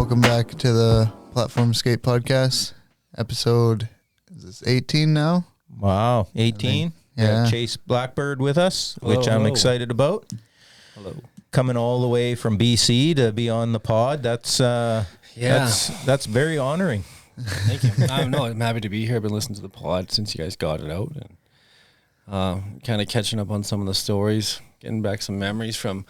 Welcome back to the Platform Skate Podcast, episode, is this 18 now? Wow, 18. Yeah. Chase Blackbird with us, Hello, which I'm hello. excited about. Hello. Coming all the way from BC to be on the pod. That's that's very honoring. Thank you. I'm happy to be here. I've been listening to the pod since you guys got it out, and kind of catching up on some of the stories, getting back some memories from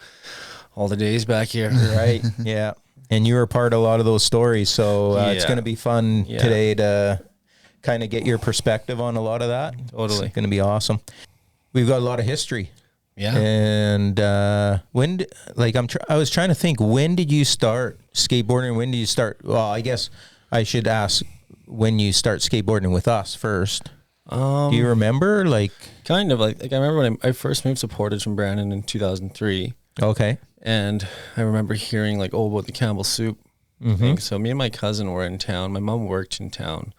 all the days back here. Right. Yeah. And you were part of a lot of those stories, so it's going to be fun today to kind of get your perspective on a lot of that. Totally. It's going to be awesome. We've got a lot of history. Yeah. And I was trying to think, when did you start skateboarding? When did you start? Well, I guess I should ask when you start skateboarding with us first. Do you remember? Kind of like I remember when I first moved to Portage from Brandon in 2003. Okay. And I remember hearing about the Campbell soup thing. So me and my cousin were in town. My mom worked in town.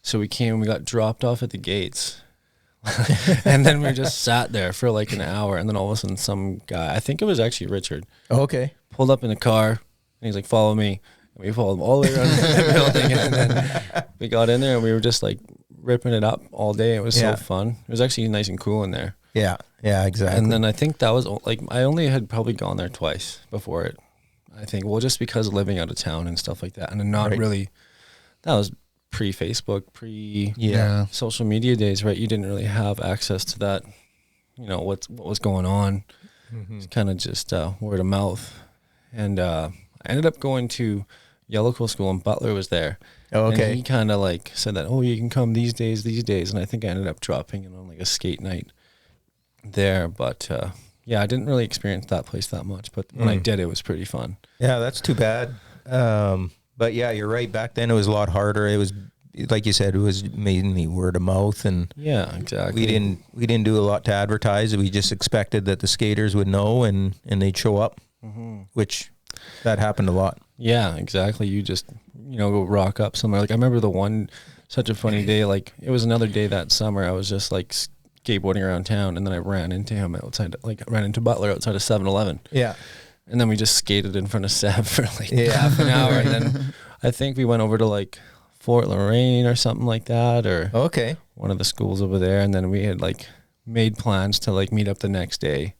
So we got dropped off at the gates. And then we just sat there for like an hour. And then all of a sudden some guy, I think it was actually Richard, Okay. pulled up in a car. And he's like, follow me. And we followed him all the way around the building. And then we got in there and we were just like ripping it up all day. It was so fun. It was actually nice and cool in there. Yeah. Yeah, exactly. And then I think that was I only had probably gone there twice before it. I think, just because of living out of town and stuff like that. And not really, that was pre-Facebook, social media days, right? You didn't really have access to that, what was going on. It's kind of just word of mouth. And I ended up going to Yellow Cool School, and Butler was there. Oh, okay. And he kind of said that, you can come these days. And I think I ended up dropping in on a skate night there. But I didn't really experience that place that much. But when I did, it was pretty fun. Yeah, that's too bad. But yeah, you're right. Back then it was a lot harder. It was, like you said, it was mainly word of mouth, and yeah, exactly. We didn't do a lot to advertise. We just expected that the skaters would know and they'd show up, which that happened a lot. Yeah, exactly. You just go rock up somewhere. I remember such a funny day. It was another day that summer. I was just skateboarding around town, and then I ran into him outside. Ran into Butler outside of 7-Eleven. Yeah. And then we just skated in front of Seb for half an hour. And then I think we went over to Fort Lorraine or something like that, or one of the schools over there. And then we had made plans to meet up the next day.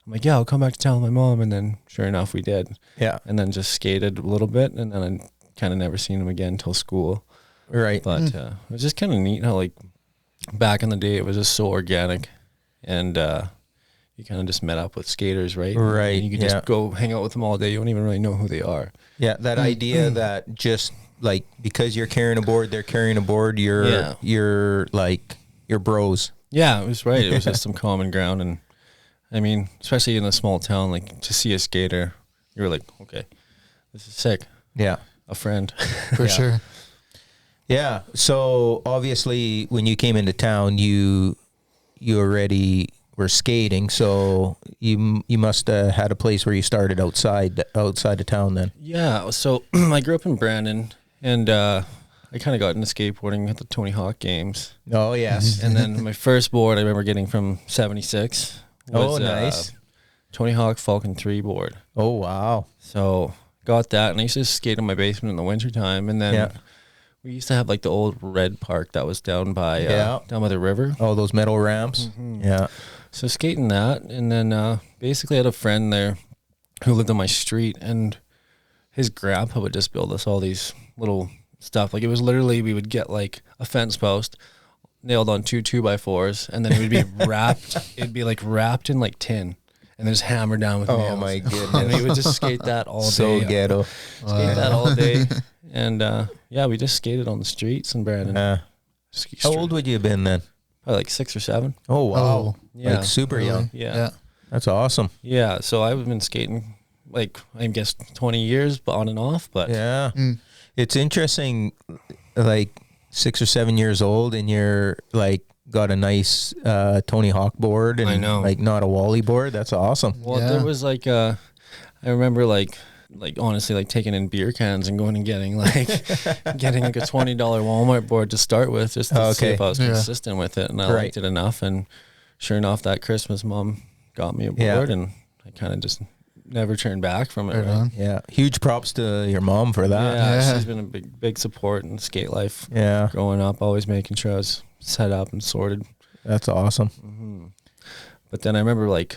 I'm like, I'll come back to town with my mom. And then sure enough, we did. Yeah. And then just skated a little bit. And then I kind of never seen him again until school. Right. But it was just kind of neat how back in the day, it was just so organic. And, you kind of just met up with skaters, right? Right. And you could just go hang out with them all day. You don't even really know who they are. Yeah, that idea that just because you're carrying a board, they're carrying a board. You're bros. Yeah, it was right. It was just some common ground, and I mean, especially in a small town, to see a skater, you were like, okay, this is sick. Yeah, a friend for sure. Yeah. So obviously, when you came into town, you already were skating, so you must have had a place where you started outside of town then. Yeah, so I grew up in Brandon, and I kind of got into skateboarding at the Tony Hawk games. Oh, yes. And then my first board I remember getting from 76 was nice. Tony Hawk Falcon 3 board. Oh, wow. So got that, and I used to skate in my basement in the wintertime, and then we used to have the old red park that was down by the river. Oh, those metal ramps. Yeah. So skating that, and then basically I had a friend there who lived on my street, and his grandpa would just build us all these little stuff. It was literally, we would get a fence post nailed on 2 2x4s, and then it would be wrapped. It'd be wrapped in tin, and then just hammered down with nails. Oh my goodness! And we would just skate that all day. So ghetto. Skate that all day, and we just skated on the streets in Brandon. How old would you have been then? Probably 6 or 7. Oh wow! Oh, yeah, super young. Yeah, that's awesome. Yeah, so I've been skating I guess 20 years, but on and off. But it's interesting. 6 or 7 years old, and you're got a nice Tony Hawk board, and I know, not a Wally board. That's awesome. Well, there was I remember honestly taking in beer cans and going and getting getting a $20 Walmart board to start with, just to see if I was consistent with it, and I liked it enough. And sure enough, that Christmas, Mom got me a board, and I kind of just never turned back from it. Right. Yeah. Huge props to your mom for that. Yeah, she's been a big support in skate life. Yeah. Growing up, always making sure I was set up and sorted. That's awesome. Mm-hmm. But then I remember like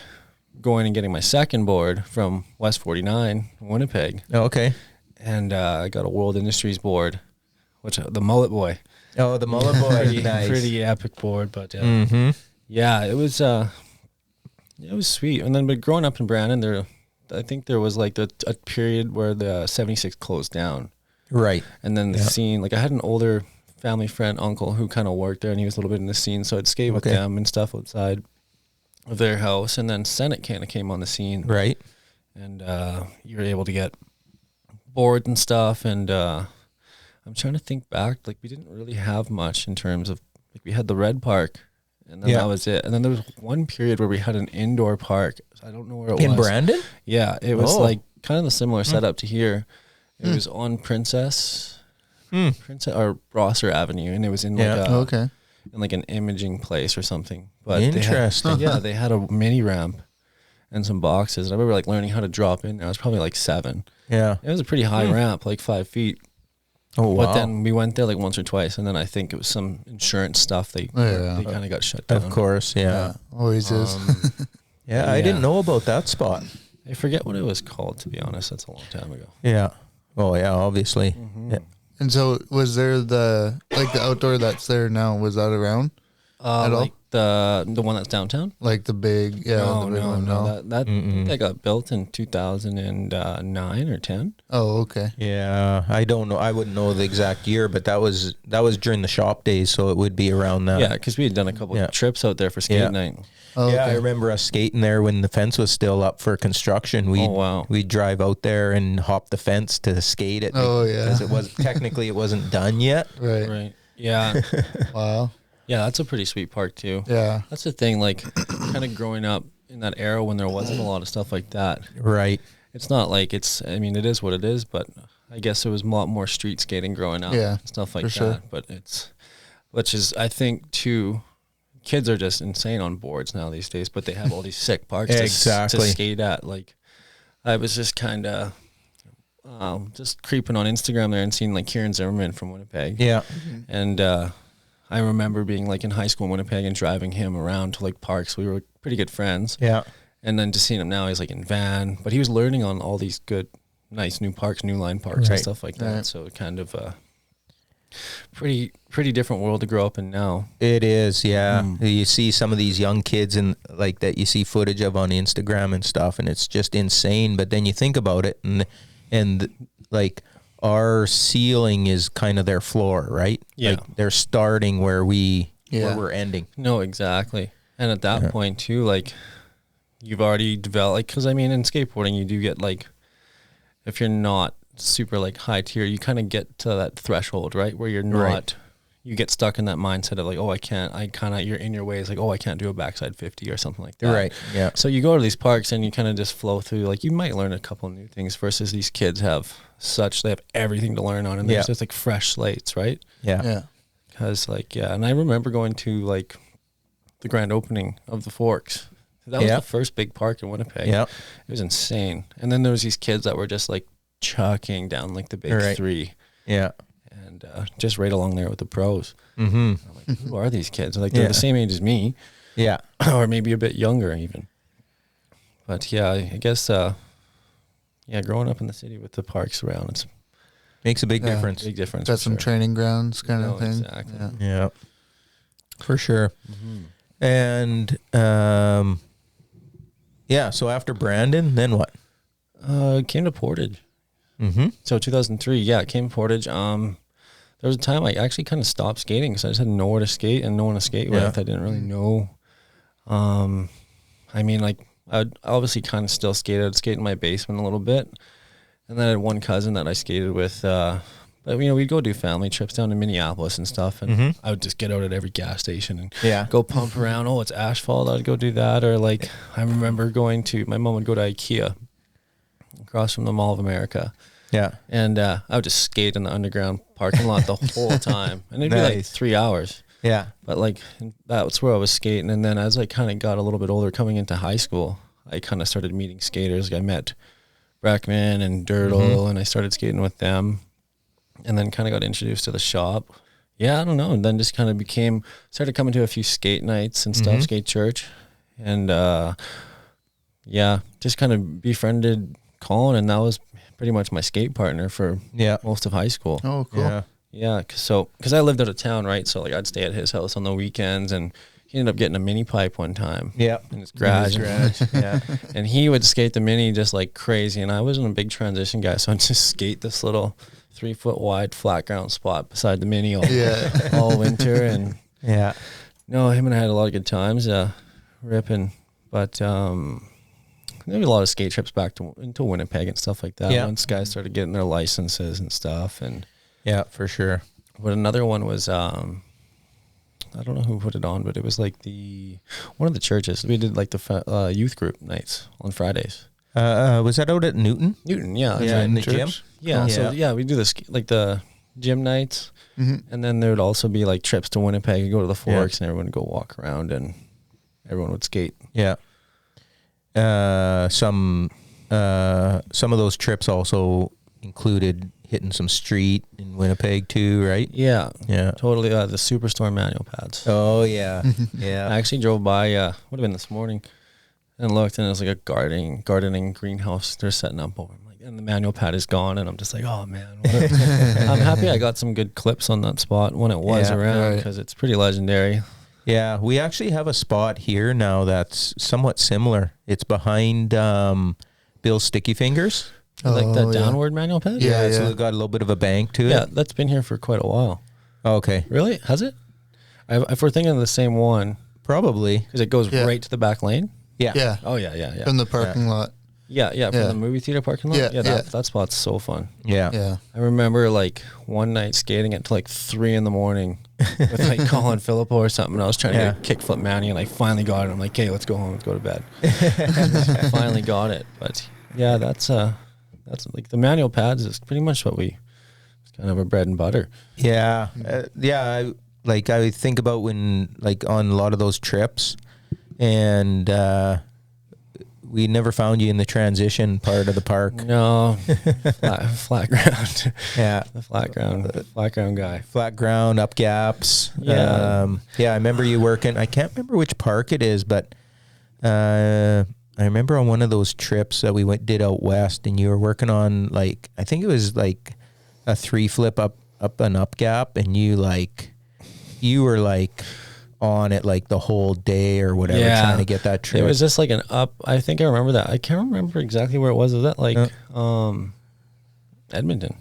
going and getting my second board from West 49 in Winnipeg. Oh, okay. And I got a World Industries board, which the Mullet Boy. Oh, the Mullet Boy. Nice. Pretty epic board, but yeah, it was sweet. And then, but growing up in Brandon, I think there was like a period where the 76 closed down. Right. And then the scene, like I had an older family friend, uncle, who kind of worked there, and he was a little bit in the scene, so I'd skate with them and stuff outside of their house. And then Senate kind of came on the scene. Right. And you were able to get boards and stuff, and I'm trying to think back, like we didn't really have much in terms of, like we had the Red Park, and then that was it. And then there was one period where we had an indoor park. I don't know where it was. In Brandon? Yeah, it was like kind of the similar setup to here. It was on Princess or Rosser Avenue, and it was in like in like an imaging place or something. But interesting. they had a mini ramp and some boxes. And I remember like learning how to drop in there. I was probably like 7. Yeah. It was a pretty high ramp, like 5 feet. Oh, wow. But then we went there like once or twice, and then I think it was some insurance stuff. They kind of got shut down. Of course, yeah. Always is. I didn't know about that spot. I forget what it was called, to be honest. That's a long time ago. Yeah. Oh, yeah, obviously. Mm-hmm. Yeah. And so was there the outdoor that's there now, was that around at like all? The one that's downtown? Like the big, No, the big one, that got built in 2009 or 10. Oh, okay. Yeah, I don't know. I wouldn't know the exact year, but that was during the shop days, so it would be around that. Yeah, because we had done a couple of trips out there for skate night. Oh, yeah, okay. I remember us skating there when the fence was still up for construction. We'd drive out there and hop the fence to skate it. Oh, yeah. Because it wasn't done yet. Right. Yeah. Wow. Yeah, that's a pretty sweet park too. Yeah. That's the thing, like kind of growing up in that era when there wasn't a lot of stuff like that. Right. It's not like it is what it is, but I guess it was a lot more street skating growing up. Yeah, stuff like that. sure. But which is, I think too, kids are just insane on boards now these days, but they have all these sick parks to skate at. Like I was just kind of just creeping on Instagram there and seeing like Kieran Zimmerman from Winnipeg. Yeah. And I remember being like in high school in Winnipeg and driving him around to like parks. We were pretty good friends. Yeah. And then just seeing him now, he's like in van, but he was learning on all these good, nice new parks, new line parks and stuff like that. So kind of pretty different world to grow up in now. It is, yeah. You see some of these young kids and like that you see footage of on Instagram and stuff, and it's just insane. But then you think about it, and like our ceiling is kind of their floor, right? Yeah. Like they're starting where we're ending. No, exactly. And at that point too, like you've already developed, like, because I mean in skateboarding you do get like, if you're not super like high tier, you kind of get to that threshold, right, where you're not you get stuck in that mindset of like, oh, you're in your way. It's like, oh, I can't do a backside 50 or something like that. Right. Yeah. So you go to these parks and you kind of just flow through, like you might learn a couple new things versus these kids they have everything to learn on, and there's just like fresh slates, right? Yeah. Yeah. Because like, and I remember going to like the grand opening of the Forks. That was the first big park in Winnipeg. Yeah. It was insane. And then there was these kids that were just like chucking down like the big 3. Yeah. And just right along there with the pros. Mm-hmm. I'm like, who are these kids? Like they're the same age as me. Yeah. Or maybe a bit younger even. But yeah, I guess growing up in the city with the parks around, it makes a big difference. Big difference. Got some training grounds kind of thing. Exactly. Yeah. For sure. Mm-hmm. And so after Brandon, then what? Came to Portage. Mm-hmm. So 2003, came to Portage. There was a time I actually kind of stopped skating because I just had nowhere to skate and no one to skate with. I didn't really know. I mean, like I'd obviously kind of still skate. I'd skate in my basement a little bit, and then I had one cousin that I skated with. But we'd go do family trips down to Minneapolis and stuff, and I would just get out at every gas station and go pump around. Oh, it's asphalt. I'd go do that, or like I remember my mom would go to IKEA across from the Mall of America. Yeah. And I would just skate in the underground parking lot the whole time. And it'd be like 3 hours. Yeah. But like that's where I was skating. And then as I kind of got a little bit older coming into high school, I kind of started meeting skaters. Like I met Brackman and Dirtle, and I started skating with them, and then kind of got introduced to the shop. Yeah, I don't know. And then just kind of started coming to a few skate nights and stuff, skate church. And just kind of befriended Colin, and that was pretty much my skate partner for most of high school. Oh, cool. Yeah, because I lived out of town, right? So like I'd stay at his house on the weekends, and he ended up getting a mini pipe one time. Yeah. In his garage. Yeah. And he would skate the mini just like crazy. And I wasn't a big transition guy, so I'd just skate this little 3 foot wide flat ground spot beside the mini all winter. And no, him and I had a lot of good times ripping. But there were a lot of skate trips back into Winnipeg and stuff like that. Yeah. Once guys started getting their licenses and stuff. And yeah, for sure. But another one was I don't know who put it on, but it was like one of the churches. We did like the youth group nights on Fridays. Was that out at Newton? Newton, yeah. Yeah, in the gym? Yeah, we do like the gym nights, and then there would also be like trips to Winnipeg. You go to the Forks, and everyone would go walk around, and everyone would skate. Yeah. Some of those trips also included hitting some street in Winnipeg too, right? Yeah, totally. The Superstore manual pads. Oh yeah, yeah. I actually drove by. Would have been this morning, and looked, and it was like a gardening greenhouse they're setting up over. I'm like, and the manual pad is gone, and I'm just like, oh man. I'm happy I got some good clips on that spot when it was around, because it's pretty legendary. Yeah, we actually have a spot here now that's somewhat similar. It's behind Bill's Sticky Fingers. Like that downward manual pad? Yeah, so it's got a little bit of a bank to it. Yeah, that's been here for quite a while. Oh, okay. Really? Has it? If we're thinking of the same one. Probably. Because it goes right to the back lane? Yeah. Yeah. Oh, yeah. From the parking lot. Yeah, from the movie theater parking lot? Yeah, that spot's so fun. Yeah. I remember like one night skating until like 3 a.m. with like Colin Philippo or something. And I was trying to get kickflip Manny, and I finally got it. I'm like, okay, let's go home. Let's go to bed. I finally got it. But yeah, that's like the manual pads is pretty much it's kind of a bread and butter. Yeah. I think about when, like, on a lot of those trips, and we never found you in the transition part of the park. No, flat ground. Yeah, the flat ground guy. Flat ground, up gaps. Yeah, I remember you working. I can't remember which park it is, but I remember on one of those trips that we did out west, and you were working on, like, I think it was like a 3 flip up an up gap, and you were like on it like the whole day or whatever, trying to get that trip. It was just like an up. I think I remember that. I can't remember exactly where it was. Was that like Edmonton?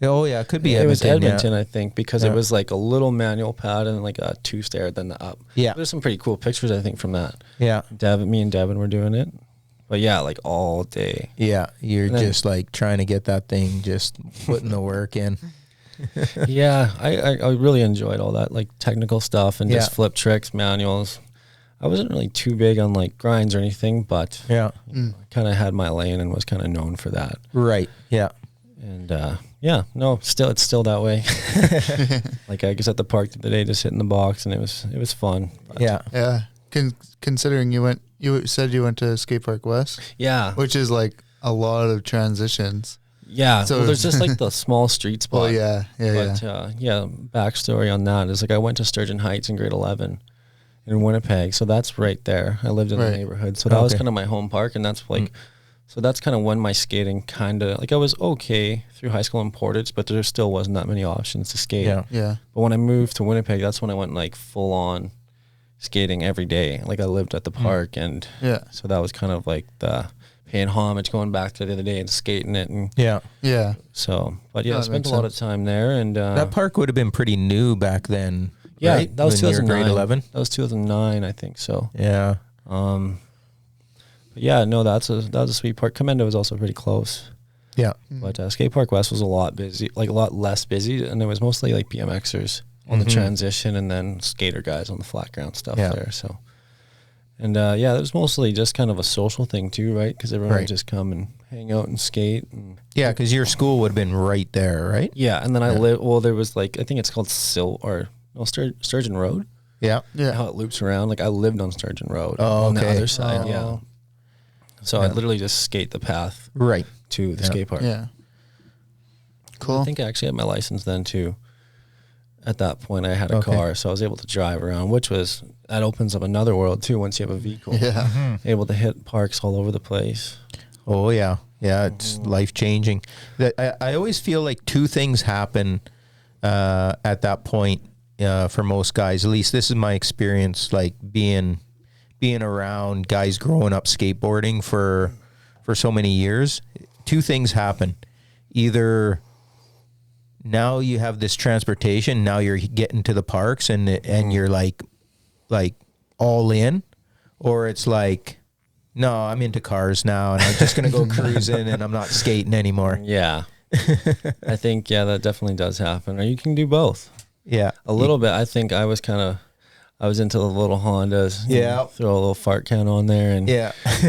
Oh yeah, it could be Edmonton. It was Edmonton, I think, because it was like a little manual pad and like a 2-stair, then the up. Yeah, there's some pretty cool pictures, I think, from that. Yeah, me and Devin were doing it, but yeah, like all day. Yeah, you're just like trying to get that thing, just putting the work in. Yeah, I really enjoyed all that, like technical stuff and just flip tricks, manuals. I wasn't really too big on like grinds or anything, but I kind of had my lane and was kind of known for that. Right. Yeah. And it's still that way. Like I was at the park the other day, just hitting the box, and it was fun. But Yeah. Considering you said you went to Skate Park West. Yeah. Which is like a lot of transitions. Yeah, so there's just like the small street spot. Well, yeah. Backstory on that is like I went to Sturgeon Heights in grade 11 in Winnipeg, so that's right there. I lived in the neighborhood, so that was kind of my home park, and that's like, so that's kind of when my skating kind of, like I was okay through high school in Portage, but there still wasn't that many options to skate. Yeah. But when I moved to Winnipeg, that's when I went like full on skating every day. Like I lived at the park, and so that was kind of like the paying homage, going back to the other day and skating it, and so, but I spent a lot of time there, and that park would have been pretty new back then. Yeah, right? That was 2009. Grade 11. That was 2009, I think so. Yeah. But yeah, no, that was a sweet park. Commendo was also pretty close. Yeah. But Skate Park West was a lot less busy, and there was mostly like BMXers on the transition, and then skater guys on the flat ground stuff there. So. And it was mostly just kind of a social thing too, right? Because everyone would just come and hang out and skate. And yeah, because your school would have been right there, right? Yeah, and then I lived. Well, there was like, I think it's called Sturgeon Road. Yeah. How it loops around. Like I lived on Sturgeon Road. Oh, on okay. the other side. So I'd literally just skate the path to the skate park. Yeah. Cool. I think I actually had my license then too. At that point, I had a car, so I was able to drive around, that opens up another world too once you have a vehicle. Yeah. Able to hit parks all over the place. Oh, yeah. Yeah, it's life-changing. I always feel like two things happen at that point for most guys. At least this is my experience, like being around guys growing up skateboarding for so many years. Two things happen. Either now you have this transportation, now you're getting to the parks and you're like all in, or it's like, no, I'm into cars now and I'm just going to go cruising and I'm not skating anymore. Yeah. I think, that definitely does happen. Or you can do both. Yeah. A little bit. I think I was into the little Hondas. Yeah. Throw a little fart can on there and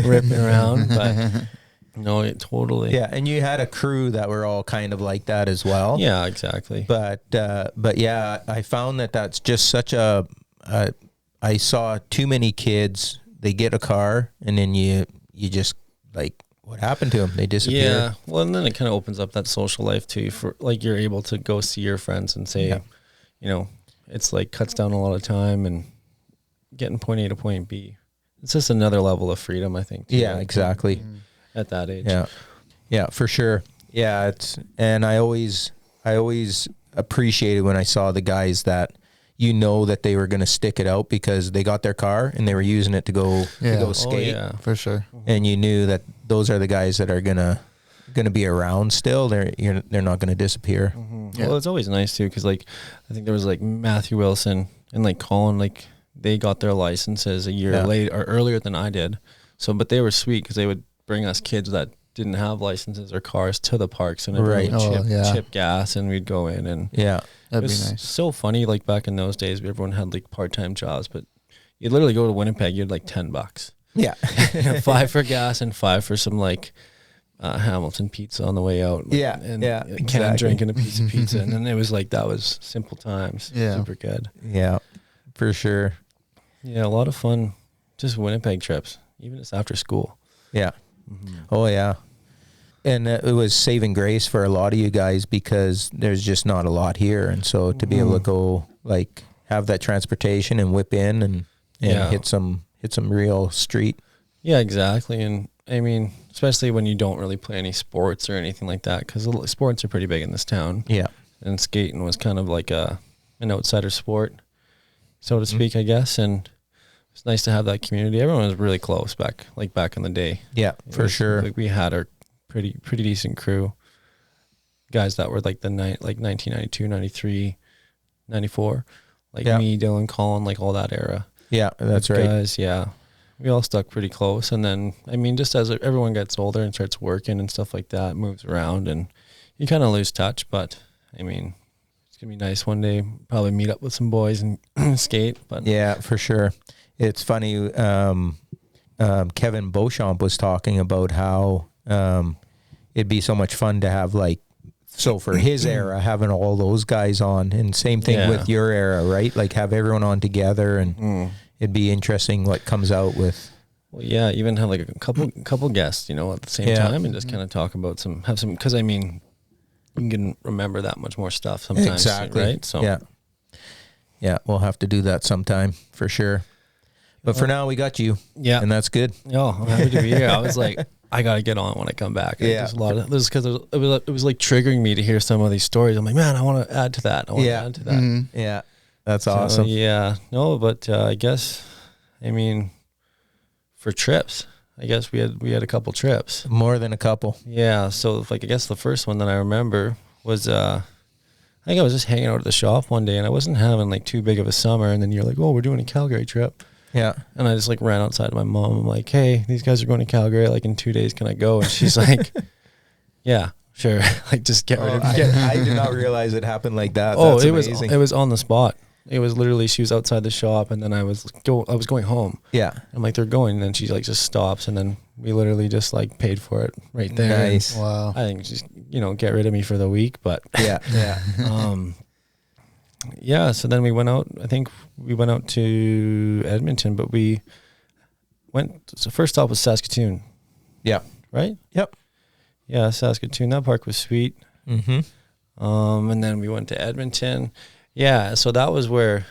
ripping around. But no, it totally. Yeah. And you had a crew that were all kind of like that as well. Yeah, exactly. But yeah, I found that that's just such I saw too many kids. They get a car and then you just like, what happened to them? They disappear. Yeah. Well, and then it kind of opens up that social life too. For like, you're able to go see your friends and say, it's like cuts down a lot of time and getting point A to point B. It's just another level of freedom, I think. Too, yeah, exactly. At that age. Yeah. Yeah, for sure. Yeah. And I always appreciated when I saw the guys that, that they were going to stick it out because they got their car and they were using it to go skate. Oh, yeah. For sure. And you knew that those are the guys that are gonna be around still. They're not gonna disappear. Mm-hmm. Yeah. Well, it's always nice too because like I think there was like Matthew Wilson and like Colin, like they got their licenses a year late or earlier than I did. So, but they were sweet because they would bring us kids that didn't have licenses or cars to the parks and chip gas and we'd go in and that'd be nice. So funny, like back in those days, everyone had like part-time jobs, but you'd literally go to Winnipeg, you'd like $10. Yeah. 5 for gas and 5 for some like Hamilton pizza on the way out. And can drink and a piece of pizza. And then it was like, that was simple times. Yeah. Super good. Yeah, for sure. Yeah, a lot of fun, just Winnipeg trips, even just after school. Yeah. Mm-hmm. Oh, yeah. And it was saving grace for a lot of you guys because there's just not a lot here. And so to be able to go, like, have that transportation and whip in and hit some real street. Yeah, exactly. And I mean, especially when you don't really play any sports or anything like that, because sports are pretty big in this town. Yeah. And skating was kind of like an outsider sport, so to speak, I guess. And it's nice to have that community. Everyone was really close back in the day. Yeah, for sure. Like we had our pretty decent crew. Guys that were like 1992, 93, 94. Like me, Dylan, Colin, like all that era. Yeah, that's right. Guys, yeah. We all stuck pretty close. And then, I mean, just as everyone gets older and starts working and stuff like that, moves around and you kind of lose touch. But, I mean, it's going to be nice one day, probably meet up with some boys and skate. But yeah, for sure. It's funny. Kevin Beauchamp was talking about how it'd be so much fun to have so for his era, having all those guys on, and same thing with your era, right? Like have everyone on together, and it'd be interesting what comes out with. Well, yeah, even have like a couple guests, at the same time, and just kind of talk about because I mean, you can remember that much more stuff sometimes, exactly, right? So yeah, we'll have to do that sometime for sure. But for now, we got you, and that's good. Oh, I'm happy to be here. I was like, I gotta get on when I come back. There's a lot of this because it was like triggering me to hear some of these stories. I'm like, man, I want to add to that. Mm-hmm. Yeah, that's awesome. Yeah, no, but I guess, I mean, for trips, I guess we had a couple trips. More than a couple. Yeah, so I guess the first one that I remember was I think I was just hanging out at the shop one day and I wasn't having like too big of a summer, and then you're like, oh, we're doing a Calgary trip. Yeah. And I just ran outside of my mom. I'm like, hey, these guys are going to Calgary. Like in 2 days, can I go? And she's like, yeah, sure. Just get rid of me. I did not realize it happened like that. Oh, that's amazing. It was on the spot. It was literally, she was outside the shop and then I was going home. Yeah. I'm like, they're going. And then she just stops. And then we literally just paid for it right there. Nice. And wow. I think just, get rid of me for the week, but yeah. Yeah, so then we went out. I think we went out to Edmonton, but so first stop was Saskatoon. Yeah. Right? Yep. Yeah, Saskatoon. That park was sweet. Mm-hmm. And then we went to Edmonton. Yeah, so that was where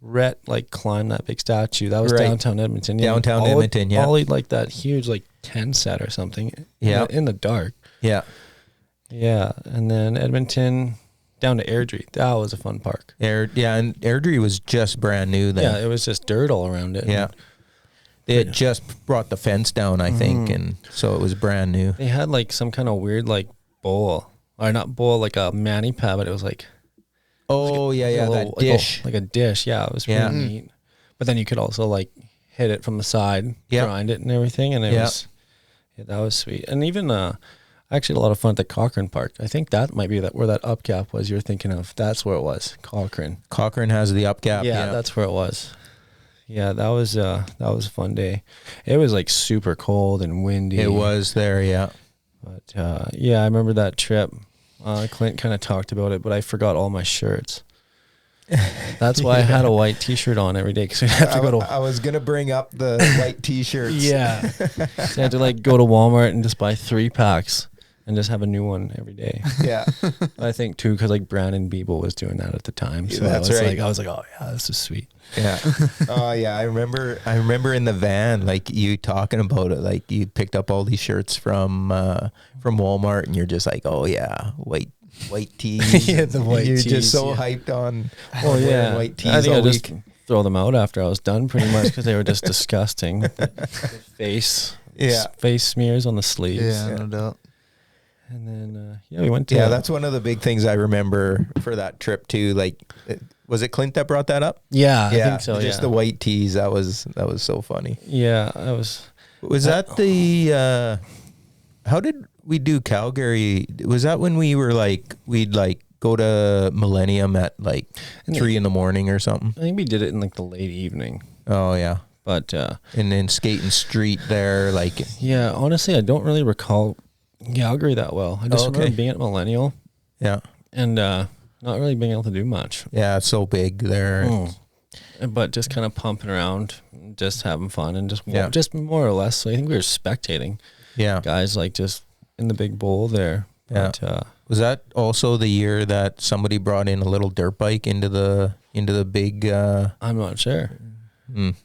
Rhett like climbed that big statue. That was downtown Edmonton. Downtown Edmonton, yeah. Ollied like that huge like 10 set or something. Yeah. In the dark. Yeah. Yeah, and then Edmonton down to Airdrie. That was a fun park. And Airdrie was just brand new then. Yeah, it was just dirt all around it. Yeah. They had just brought the fence down, I think, and so it was brand new. They had like some kind of weird like bowl. Or not bowl, like a mani pad, but it was like that dish. Like a dish. Yeah, it was pretty neat. But then you could also like hit it from the side, grind it and everything, and that was sweet. And even actually a lot of fun at the Cochrane Park. I think that might be where that up gap was you're thinking of. That's where it was. Cochrane has the up gap. Yeah, that's where it was. Yeah, that was a fun day. It was like super cold and windy. It was there, yeah. But I remember that trip. Clint kind of talked about it, but I forgot all my shirts. That's why I had a white T-shirt on every day because we have to go to. I was gonna bring up the white T-shirts. Yeah, so I had to like go to Walmart and just buy 3 packs and just have a new one every day. Yeah, I think too because like Brandon Beeble was doing that at the time, so that's right. I was like, oh yeah, this is sweet. Yeah. Oh yeah, I remember in the van like you talking about it, like you picked up all these shirts from Walmart and you're just like, oh yeah, white tees. Yeah, the white you're tees. You're just so hyped on. Oh yeah, white tees. I think all I just week. Throw them out after I was done, pretty much, because they were just disgusting. The face, face smears on the sleeves. Yeah, no doubt. And then we went to. Yeah, that's one of the big things I remember for that trip too. Like. Was it Clint that brought that up? Yeah, I think so. Just the white tees. That was so funny. Yeah, I was. Was that the? How did we do Calgary? Was that when we were like we'd like go to Millennium at like 3 a.m. or something? I think we did it in like the late evening. Oh yeah. But and then skating street there, like. Yeah, honestly, I don't really recall Calgary that well. I just remember being at Millennial. Yeah. And. Not really being able to do much. Yeah, it's so big there. But just kind of pumping around, just having fun, and just more or less. So I think we were spectating. Yeah, guys like just in the big bowl there. Yeah. But, was that also the year that somebody brought in a little dirt bike into the big? I'm not sure. That'd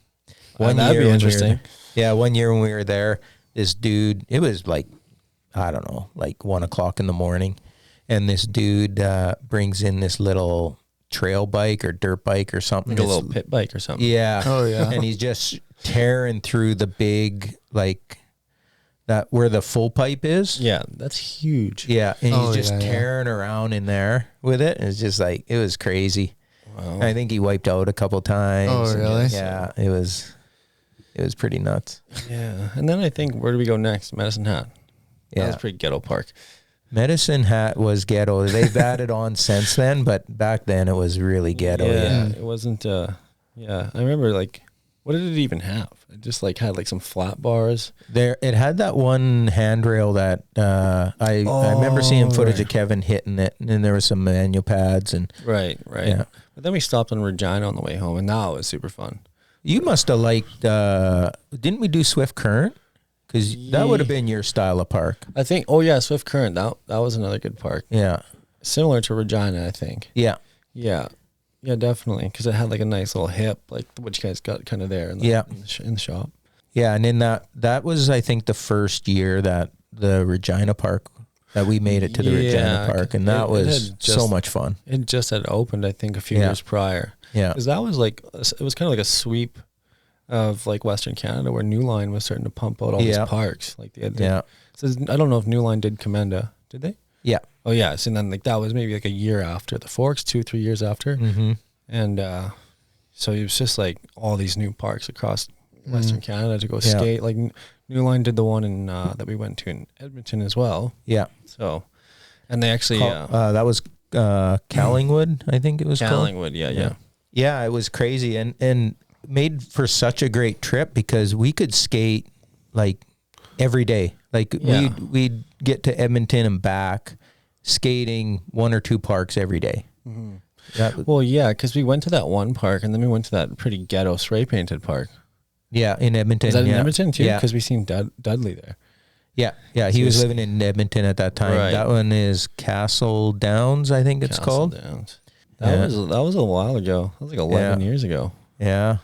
be interesting. One year when we were there, this dude. It was like, I don't know, like 1 o'clock in the morning. And this dude brings in this little trail bike or dirt bike or something. Like a little pit bike or something. Yeah. Oh, yeah. And he's just tearing through the big, like, that where the full pipe is. Yeah, that's huge. Yeah. And he's just tearing around in there with it. It's just like, it was crazy. Wow. I think he wiped out a couple times. Oh, really? Yeah. It was pretty nuts. Yeah. And then I think, where do we go next? Medicine Hat. Yeah. That was pretty ghetto park. Medicine Hat was ghetto. They've added on since then, but back then it was really ghetto. Yeah. It wasn't. I remember like, what did it even have? It just like had like some flat bars. There, it had that one handrail that I remember seeing footage of Kevin hitting it, and there was some manual pads and right. Yeah. But then we stopped in Regina on the way home, and that was super fun. You must have liked. Didn't we do Swift Current? Because that would have been your style of park. I think. Oh yeah, Swift Current. That was another good park. Yeah, similar to Regina, I think. Yeah, definitely. Because it had like a nice little hip, like what you guys got kind of there. In the shop. Yeah, and in that was I think the first year that the Regina Park that we made it to the Regina Park, and that was so much fun. It just had opened, I think, a few years prior. Yeah, because that was like it was kind of like a sweep of like Western Canada where New Line was starting to pump out all these parks. Like so I don't know if New Line did Commenda. Did they? Yeah. Oh yeah. So then like that was maybe like a year after the Forks, 2-3 years after. Mm-hmm. And so it was just like all these new parks across Western Canada to go skate. Like New Line did the one in that we went to in Edmonton as well. Yeah. So, and they actually that was Callingwood, I think it was Callingwood. Called. Yeah, it was crazy and made for such a great trip because we could skate like every day. Like we'd get to Edmonton and back skating 1 or 2 parks every day. Mm-hmm. Well, yeah, because we went to that one park and then we went to that pretty ghetto spray painted park. Yeah, in Edmonton. Is that in yeah. Edmonton too? Yeah. Because we seen Dudley there. Yeah, yeah. He was living in Edmonton at that time. Right. That one is Castle Downs, I think it's called. Downs. That was a while ago. That was like 11 years ago. Yeah.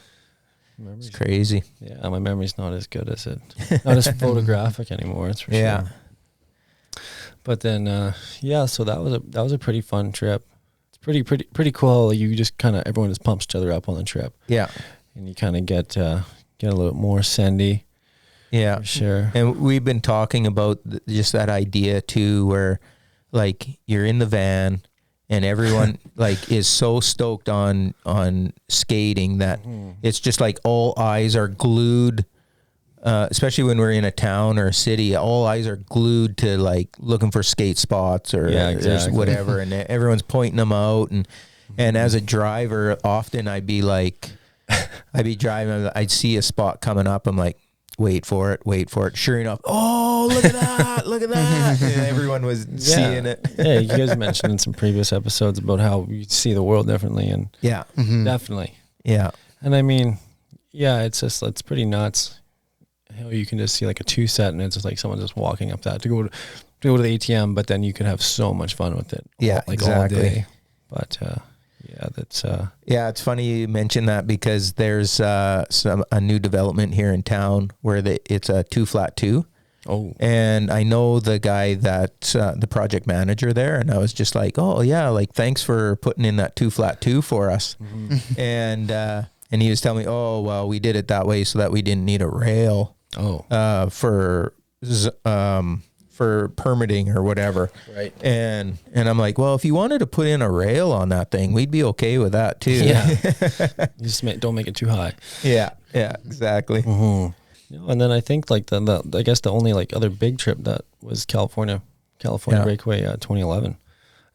It's crazy. Yeah, my memory's not as good as it. Not as photographic anymore, that's for sure. But then so that was a pretty fun trip. It's pretty cool. You just kind of, everyone just pumps each other up on the trip. Yeah. And you kind of get a little more sendy. Yeah. For sure. And we've been talking about just that idea too, where like you're in the van and everyone like is so stoked on skating that it's just like all eyes are glued, especially when we're in a town or a city, all eyes are glued to like looking for skate spots or whatever, and everyone's pointing them out. And as a driver, often I'd be driving, I'd see a spot coming up, I'm like, wait for it. Sure enough, oh, look at that, look at that. And everyone was seeing it. Yeah, you guys mentioned in some previous episodes about how you see the world differently, and definitely. Yeah. And I mean, it's pretty nuts how you can just see like a 2-set and it's just like someone just walking up that to go to the ATM, but then you could have so much fun with it. All day. But that's it's funny you mention that, because there's a new development here in town where it's a 2-flat-2. Oh, and I know the guy that's the project manager there, and I was just like, oh yeah, like thanks for putting in that 2-flat-2 for us. And he was telling me, oh well, we did it that way so that we didn't need a rail for permitting or whatever. Right. And I'm like, well, if you wanted to put in a rail on that thing, we'd be okay with that too. Yeah. Just don't make it too high. Yeah. Yeah, exactly. And then I think like I guess the only like other big trip that was California Breakaway 2011.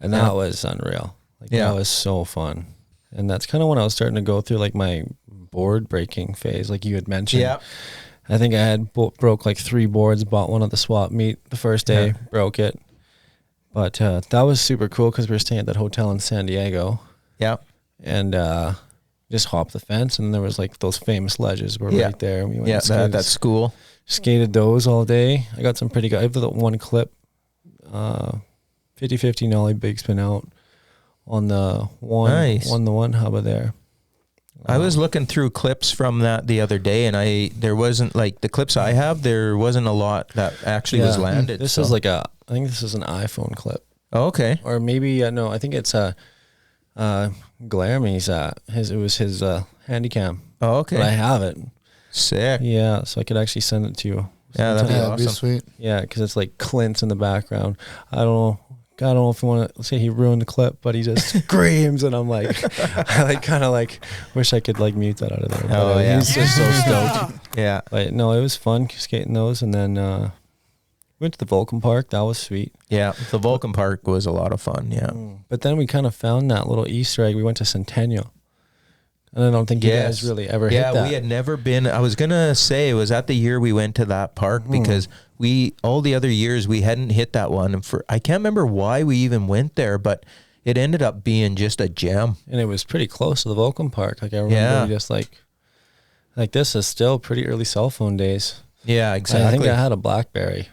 And that was unreal. Like that was so fun. And that's kind of when I was starting to go through like my board breaking phase, like you had mentioned. Yeah. I think I had broke like 3 boards, bought one at the swap meet the first day, broke it. But that was super cool because we were staying at that hotel in San Diego. Yeah. And just hopped the fence, and there was like those famous ledges were right there. And we went that school. Skated those all day. I got some pretty good. I have the one clip, 50-50 nollie big spin out on the one hubba there. I was looking through clips from that the other day, and there wasn't like the clips I have. There wasn't a lot that actually was landed. This is like I think this is an iPhone clip. Oh, okay. Or maybe no, I think it's Glarmy's. It was his Handycam. Oh, okay. But I have it. Sick. Yeah, so I could actually send it to you. Yeah, that'd be awesome. That'd be sweet. Yeah, because it's like Clint's in the background. I don't know if you want to say he ruined the clip, but he just screams, and I'm like, I like kind of like wish I could like mute that out of there. But, he's just so stoked. Yeah, but no, it was fun skating those, and then went to the Vulcan Park. That was sweet. Yeah, the Vulcan Park was a lot of fun. Yeah, but then we kind of found that little Easter egg. We went to Centennial. And I don't think you guys really ever hit that. Yeah, we had never been. I was going to say, was that the year we went to that park? Because all the other years, we hadn't hit that one. And I can't remember why we even went there, but it ended up being just a gem. And it was pretty close to the Vulcan Park. Like I remember just like this is still pretty early cell phone days. Yeah, exactly. I think I had a BlackBerry,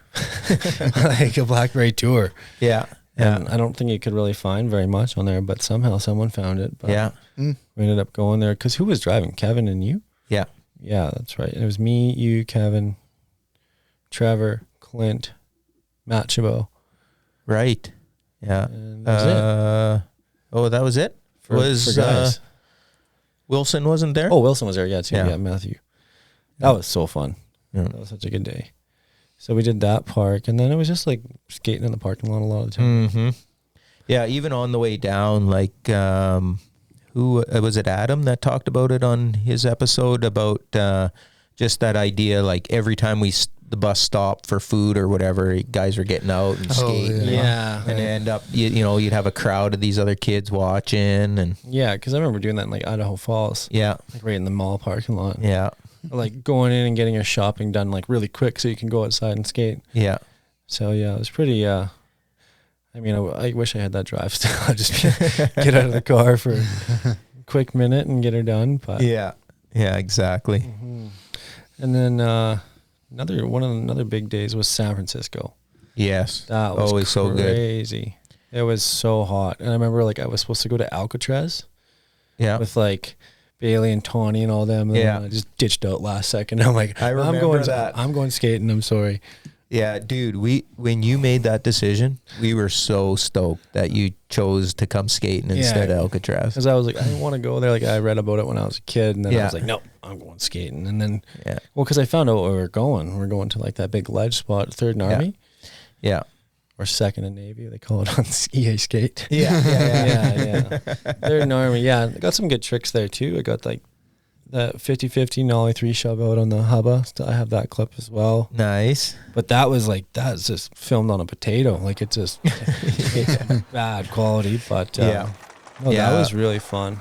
like a BlackBerry Tour. Yeah. And I don't think you could really find very much on there, but somehow someone found it. But we ended up going there because who was driving? Kevin and you? Yeah. Yeah, that's right. And it was me, you, Kevin, Trevor, Clint, Matt Chabot. Right. Yeah. And that was it. Oh, that was it? For guys. Wilson wasn't there? Oh, Wilson was there, too. Yeah, Matthew. That was so fun. Yeah. That was such a good day. So we did that park, and then it was just like skating in the parking lot a lot of the time. Mm-hmm. Yeah, even on the way down, like, who was it? Adam that talked about it on his episode about just that idea. Like every time the bus stopped for food or whatever, guys were getting out and skating. Yeah, and end up, you'd have a crowd of these other kids watching, and because I remember doing that in like Idaho Falls. Yeah, like right in the mall parking lot. Yeah. Like going in and getting your shopping done like really quick so you can go outside and skate. Yeah. So yeah, it was pretty. I mean, I wish I had that drive still. I'd just get out of the car for a quick minute and get her done. But yeah, exactly. And then another big days was San Francisco. Yes. That was always so good. Crazy. It was so hot. And I remember like I was supposed to go to Alcatraz. Yeah. With like Bailey and Tawny and all them. And yeah. I just ditched out last second. I'm like, I'm going skating. I'm sorry. Yeah, dude, when you made that decision, we were so stoked that you chose to come skating instead of Alcatraz. Because I was like, I didn't want to go there. Like I read about it when I was a kid, and then I was like, nope, I'm going skating. And then, because I found out where we were going. We're going to like that big ledge spot, 3rd and Army. Yeah. Or 2nd and Navy, they call it on EA Skate. Yeah. 3rd and Army, yeah. I got some good tricks there too. I got like that 50-50 nollie 3 shove out on the hubba. I have that clip as well. Nice. But that's just filmed on a potato. Like it's bad quality. But that was really fun.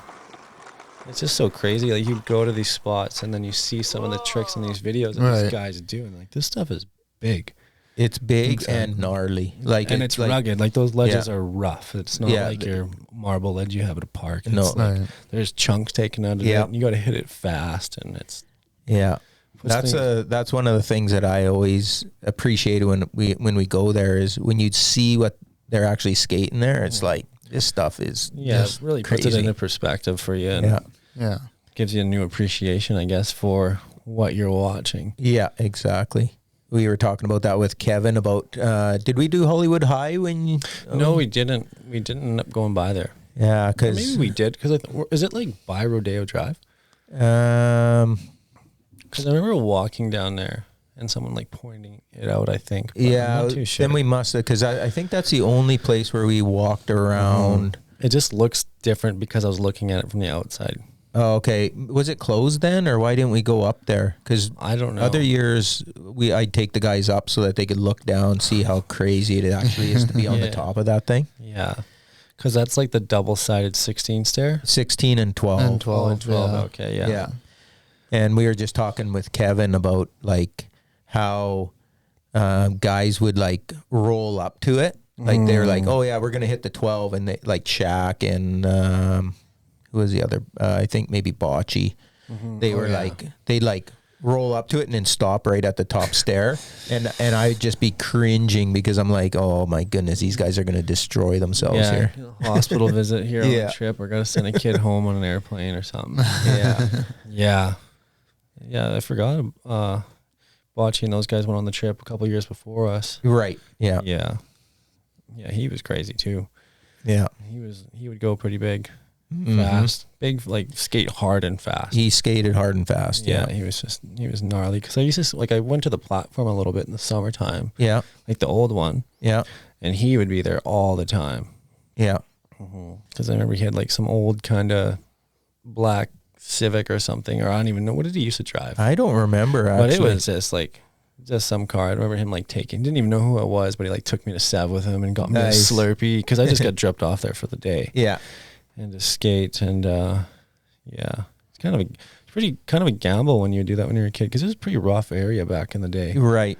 It's just so crazy. Like you go to these spots and then you see some of the tricks in these videos that these guys are doing. Like this stuff is big. It's big and gnarly. And it's like, rugged. Like those ledges are rough. It's not like your marble ledge you have at a park. It's there's chunks taken out of it. You got to hit it fast, and it's that's one of the things that I always appreciate when we go there is when you see what they're actually skating there. It's like this stuff is it really crazy. Puts it into perspective for you. And gives you a new appreciation, I guess, for what you're watching. Yeah, exactly. We were talking about that with Kevin about, did we do Hollywood High when you... No, we didn't. We didn't end up going by there. Yeah, because... Maybe we did, because is it like by Rodeo Drive? Because I remember walking down there and someone like pointing it out, I think. Yeah, I'm not too sure. Then we must have, because I think that's the only place where we walked around. It just looks different because I was looking at it from the outside. Oh, okay. Was it closed then, or why didn't we go up there? Because I don't know. Other years, I'd take the guys up so that they could look down, see how crazy it actually is to be on the top of that thing. Yeah, because that's like the double-sided 16 stair. 16 and 12. And 12. Okay, yeah. And we were just talking with Kevin about like how guys would like roll up to it. Like they're like, oh yeah, we're gonna hit the 12, and they like Shaq and. Who was the other? I think maybe Bocce. They were like, they'd like roll up to it and then stop right at the top stair. And I'd just be cringing because I'm like, oh my goodness, these guys are going to destroy themselves here. Hospital visit here on the trip. We're going to send a kid home on an airplane or something. Yeah. I forgot. Bocce and those guys went on the trip a couple years before us. Right. Yeah. Yeah, he was crazy too. Yeah. He would go pretty big. Fast, big, like skate hard and fast. He skated hard and fast. Yeah, he was gnarly. Because I used to I went to the platform a little bit in the summertime. Yeah, like the old one. Yeah, and he would be there all the time. Yeah, because I remember he had like some old kind of black Civic or something, or I don't even know what did he used to drive. I don't remember actually. But it was just some car. I remember him like didn't even know who I was, but he like took me to Sev with him and got me a Slurpee because I just got dropped off there for the day. Yeah. And to skate, and it's kind of a gamble when you do that when you're a kid because it was a pretty rough area back in the day, right?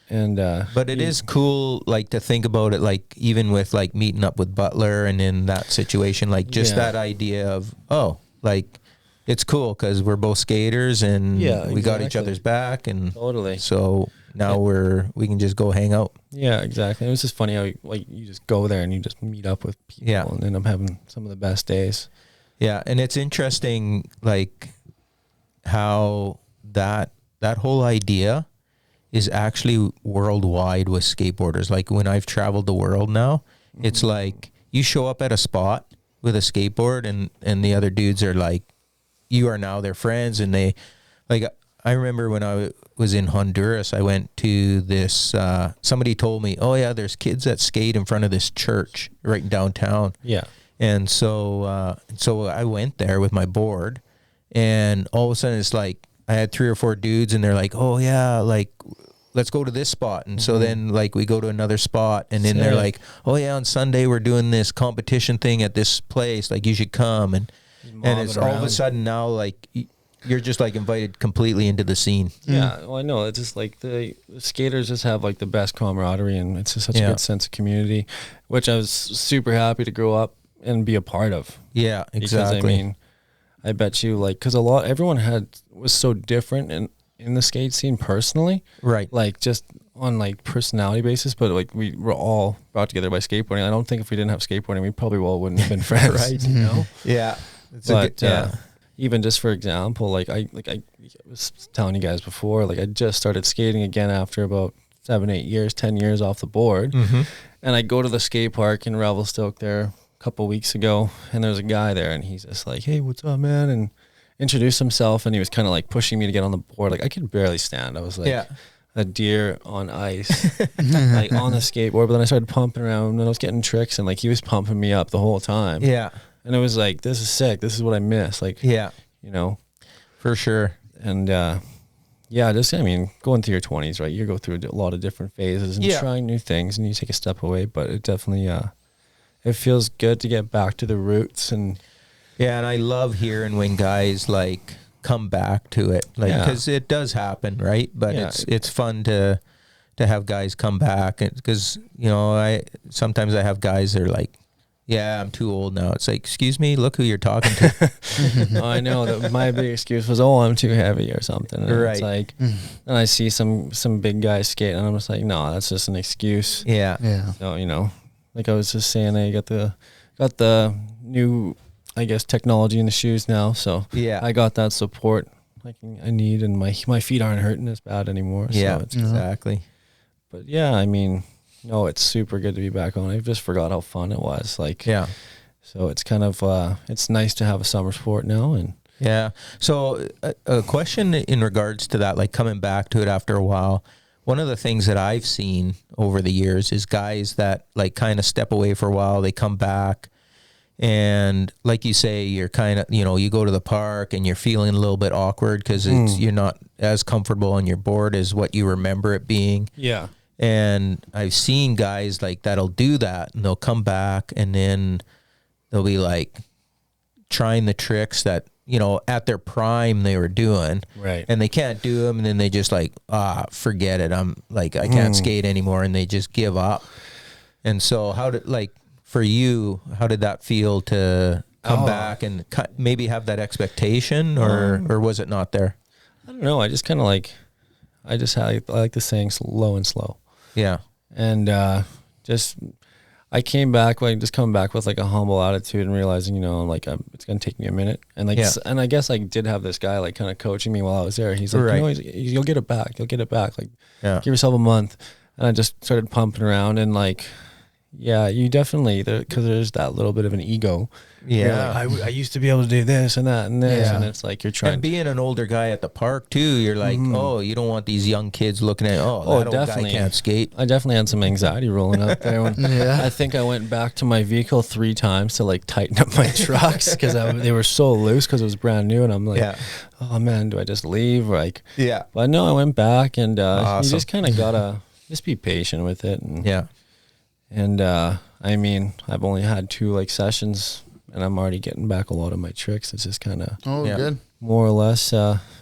And but it is cool, like to think about it, like even with like meeting up with Butler and in that situation, like just that idea of like it's cool because we're both skaters and we got each other's back, and totally. So now we can just go hang out. Yeah, exactly. It was just funny how like you just go there and you just meet up with people and end up having some of the best days. Yeah, and it's interesting like how that whole idea is actually worldwide with skateboarders. Like when I've traveled the world now, it's like you show up at a spot with a skateboard and the other dudes are like, you are now their friends, and they like. I remember when I was in Honduras, I went to this, somebody told me, oh yeah, there's kids that skate in front of this church right in downtown. Yeah. And so I went there with my board, and all of a sudden it's like, I had 3 or 4 dudes and they're like, oh yeah, like, let's go to this spot. And so then like we go to another spot, and then they're like, oh yeah, on Sunday we're doing this competition thing at this place. Like you should come. And it's all of a sudden now like, you're just like invited completely into the scene. Yeah, well, I know. It's just like the skaters just have like the best camaraderie, and it's just such a good sense of community, which I was super happy to grow up and be a part of. Yeah, exactly. Because I mean, I bet you like, because everyone was so different in the skate scene personally. Right. Like just on like personality basis, but like we were all brought together by skateboarding. I don't think if we didn't have skateboarding, we probably all wouldn't have been friends. Right. You know? Yeah. But even just for example, like I was telling you guys before, like I just started skating again after about 7-8 years, 10 years off the board. Mm-hmm. And I go to the skate park in Revelstoke there a couple weeks ago, and there's a guy there, and he's just like, "Hey, what's up, man?" And introduced himself, and he was kind of like pushing me to get on the board. Like I could barely stand. I was like a deer on ice, like on the skateboard. But then I started pumping around, and I was getting tricks, and like he was pumping me up the whole time. Yeah. And it was like, this is sick. This is what I miss. Like, yeah, you know, for sure. And just, I mean, going through your 20s, right? You go through a lot of different phases and trying new things, and you take a step away. But it definitely, it feels good to get back to the roots. And yeah, and I love hearing when guys like come back to it, like because it does happen, right? But it's fun to have guys come back, because you know I sometimes have guys that are like, "Yeah, I'm too old now." It's like, excuse me, look who you're talking to. I know that my big excuse was, "Oh, I'm too heavy" or something. And right. It's like, and I see some big guys skate, and I'm just like, no, that's just an excuse. Yeah. Yeah. So, you know, like I was just saying, I got the new, I guess, technology in the shoes now. So yeah, I got that support I need, and my feet aren't hurting as bad anymore. Yeah, so it's, exactly. But yeah, I mean, no, it's super good to be back on. I just forgot how fun it was. Like, yeah. So it's kind of, it's nice to have a summer sport now. And yeah. So a question in regards to that, like coming back to it after a while, one of the things that I've seen over the years is guys that like kind of step away for a while, they come back, and like you say, you're kind of, you know, you go to the park and you're feeling a little bit awkward because you're not as comfortable on your board as what you remember it being. yeah. And I've seen guys like that'll do that, and they'll come back, and then they'll be like trying the tricks that, you know, at their prime they were doing, Right. and they can't do them, and then they just like, forget it, I'm like, I can't skate anymore, and they just give up. And so how did, like, for you, how did that feel to come back and maybe have that expectation, or was it not there? I don't know. I just kind of like, I like the saying low and slow. Yeah. And I came back, like just coming back with like a humble attitude and realizing, you know, like it's going to take me a minute. And like, and I guess I did have this guy like kind of coaching me while I was there. He's like, you know, you'll get it back. You'll get it back. Like, give yourself a month. And I just started pumping around, and like, yeah, you definitely, because there's that little bit of an ego. Yeah. Like, I used to be able to do this and that and this. And it's like, you're trying. And being an older guy at the park too, you're like, oh, you don't want these young kids looking at, that old guy can't skate. I definitely had some anxiety rolling up there. When I think I went back to my vehicle 3 times to like tighten up my trucks because they were so loose because it was brand new. And I'm like, oh man, do I just leave? Like, but no, I went back, and you just kind of gotta just be patient with it. And, and I mean, I've only had 2 like sessions, and I'm already getting back a lot of my tricks. It's just kind of good, more or less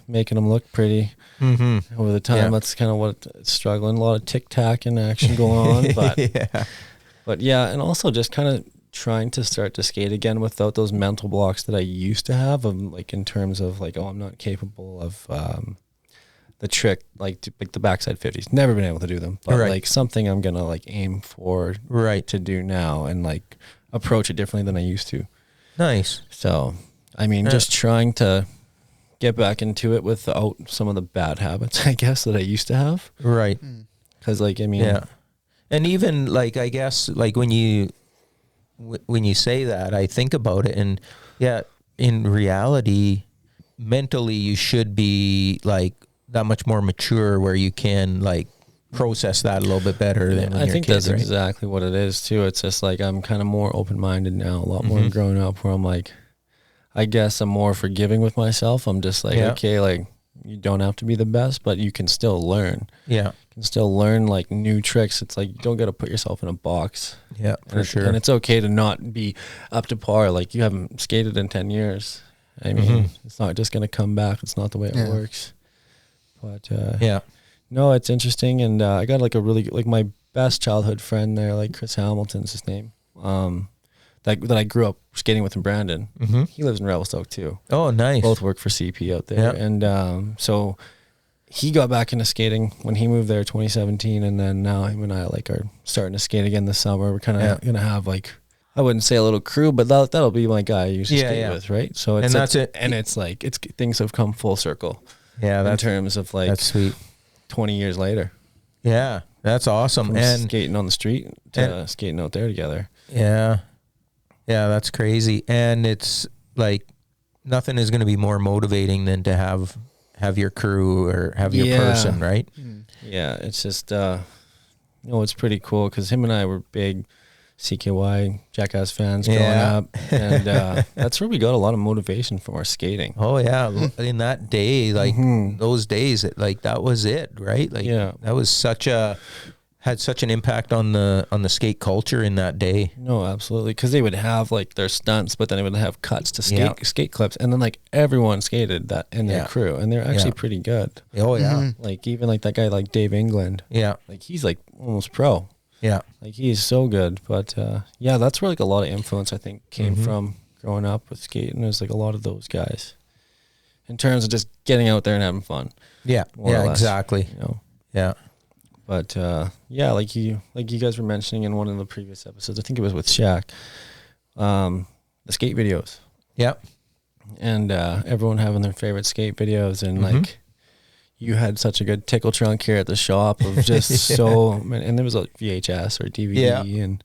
making them look pretty over the time. That's kind of what it's struggling. A lot of tic-tac and action going on, but and also just kind of trying to start to skate again without those mental blocks that I used to have, of like in terms of like, I'm not capable of the trick, like the backside 50s. Never been able to do them, but like something I'm gonna like aim for to do now, and like approach it differently than I used to. Nice. So, I mean, just trying to get back into it without some of the bad habits, I guess, that I used to have. Right. Because, like, I mean... And even, like, I guess, like, when you say that, I think about it, and, in reality, mentally, you should be, like, that much more mature where you can, like, process that a little bit better than when I you're think a kid, that's exactly what it is too. It's just like I'm kind of more open-minded now, a lot more grown up, where I'm like, I guess I'm more forgiving with myself. I'm just like, okay, like you don't have to be the best, but you can still learn. Yeah. You can still learn like new tricks. It's like, you don't got to put yourself in a box. Yeah, for sure. And it's okay to not be up to par. Like you haven't skated in 10 years. I mean, it's not just going to come back. It's not the way it works. But no, it's interesting, and I got like a really like my best childhood friend there, like Chris Hamilton's his name, that I grew up skating with in Brandon. He lives in Revelstoke too. Oh, nice. Both work for CP out there, and so he got back into skating when he moved there 2017, and then now him and I like are starting to skate again this summer. We're kind of gonna have like, I wouldn't say a little crew, but that'll be my guy I usually skate with, right? So it's, and that's it. And it's like things have come full circle. Yeah, in terms of like that's sweet. 20 years later. Yeah, that's awesome. From and skating on the street to skating out there together. Yeah, that's crazy. And it's like nothing is going to be more motivating than to have your crew or have your person, right? Yeah, it's just it's pretty cool because him and I were big CKY Jackass fans growing up, and that's where we got a lot of motivation from our skating. Oh yeah, in that day, like those days, that was it, right? Like that was had such an impact on the skate culture in that day. No, absolutely, because they would have like their stunts, but then they would have cuts to skate clips, and then like everyone skated that in their crew, and they're actually pretty good. Oh yeah, like even like that guy like Dave England. Yeah, like he's like almost pro. Yeah, like he's so good. But that's where like a lot of influence I think came from growing up with skating. There's like a lot of those guys in terms of just getting out there and having fun. Yeah, exactly. You know? Yeah. But like you guys were mentioning in one of the previous episodes, I think it was with Shaq, the skate videos. Yep. And everyone having their favorite skate videos, and like you had such a good tickle trunk here at the shop of just so many, and there was a VHS or DVD, and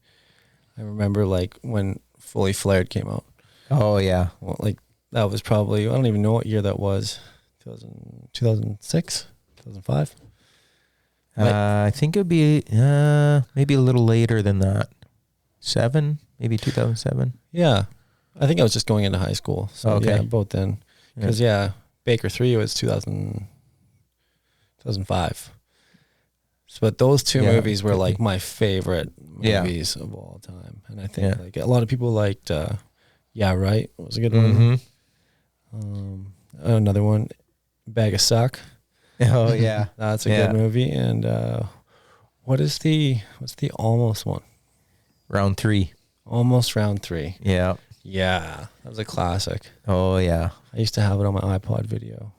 I remember like when Fully Flared came out. Oh yeah. Well, like that was probably, I don't even know what year that was, 2006, 2005. I think it would be maybe a little later than that. 2007. Yeah. I think I was just going into high school. So okay. Yeah, both then. Because Baker 3 was 2005. So, but those two movies were like my favorite movies of all time. And I think like a lot of people liked Yeah Right was a good one. Another one, Bag of Suck. Oh yeah, that's a good movie. And what's the almost one? Round 3. Almost Round 3. Yeah. Yeah, that was a classic. Oh yeah, I used to have it on my iPod video,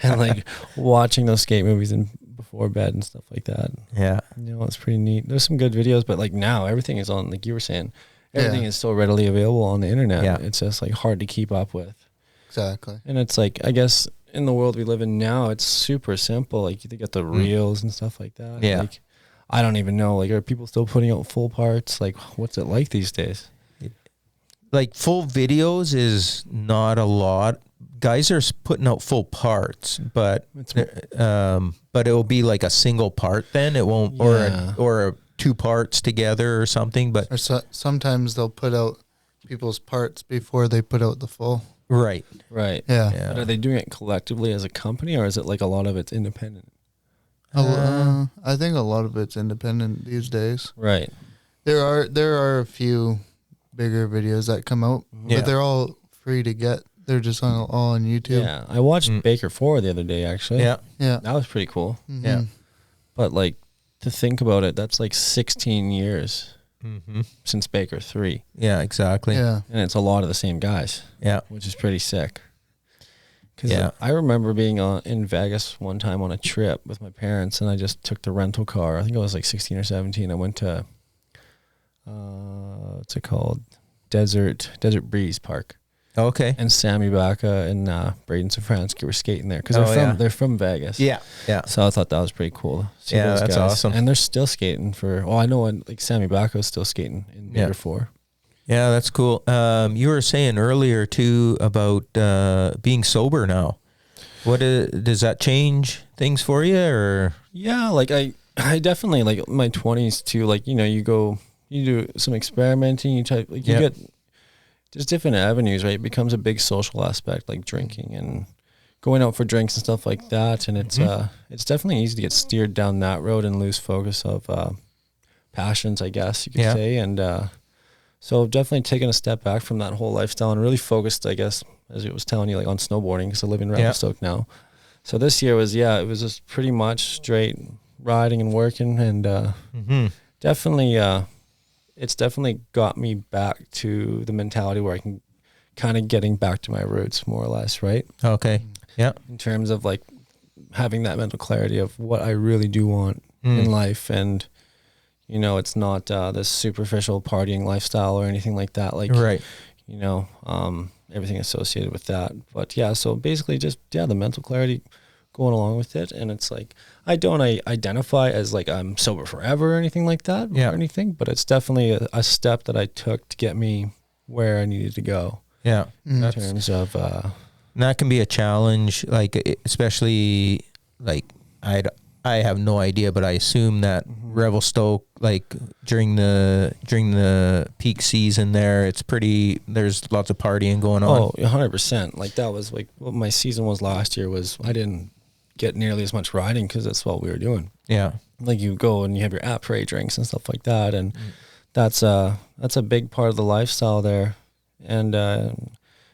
and like watching those skate movies and before bed and stuff like that. Yeah, it's pretty neat. There's some good videos, but like now everything is on, like you were saying, everything is so readily available on the internet. Yeah. It's just like hard to keep up with. Exactly. And it's like, I guess in the world we live in now, it's super simple. Like you get the reels and stuff like that. Yeah. Like, I don't even know. Like, are people still putting out full parts? Like, what's it like these days? Like full videos is not a lot. Guys are putting out full parts, but it will be like a single part. Then it won't, or 2 parts together or something. But sometimes they'll put out people's parts before they put out the full. Right. Yeah. But are they doing it collectively as a company, or is it like a lot of it's independent? I think a lot of it's independent these days. Right. There are a few bigger videos that come out, but they're all free to get. They're just all on YouTube. Yeah, I watched Baker 4 the other day, actually. Yeah. That was pretty cool. Mm-hmm. Yeah. But like, to think about it, that's like 16 years since Baker 3. Yeah, exactly. Yeah. And it's a lot of the same guys. Yeah. Which is pretty sick. Because I remember being in Vegas one time on a trip with my parents, and I just took the rental car. I think I was like 16 or 17. I went to, what's it called? Desert Breeze Park. Okay. And Sammy Baca and Braden Safransky were skating there because they're from Vegas. Yeah. So I thought that was pretty cool. Yeah, that's guys. awesome. And they're still skating I know like Sammy Baca is still skating in Baker 4. Yeah, that's cool. You were saying earlier too about being sober now. Does that change things for you, or? Yeah, like I definitely, like my 20s too. Like, you do some experimenting. You get just different avenues, right? It becomes a big social aspect, like drinking and going out for drinks and stuff like that. And it's definitely easy to get steered down that road and lose focus of passions, I guess you could say. And so definitely taking a step back from that whole lifestyle and really focused, I guess, as I was telling you, like on snowboarding, because I live in Revelstoke now. So this year was, it was just pretty much straight riding and working, and definitely, it's definitely got me back to the mentality where I can kind of getting back to my roots more or less, right? Okay. Yeah. In terms of like having that mental clarity of what I really do want in life. And, you know, it's not this superficial partying lifestyle or anything like that. Like, right. You know, everything associated with that. But yeah, so basically just, the mental clarity going along with it. And it's like, I don't identify as like I'm sober forever or anything like that or anything, but it's definitely a step that I took to get me where I needed to go. Yeah. In terms of, that can be a challenge, like, especially like, I have no idea, but I assume that Revelstoke, like during the peak season there, there's lots of partying going on. Oh, 100%. Like that was like what my season was last year was I didn't get nearly as much riding because that's what we were doing. Yeah. Like you go and you have your après drinks and stuff like that. And that's a big part of the lifestyle there. And,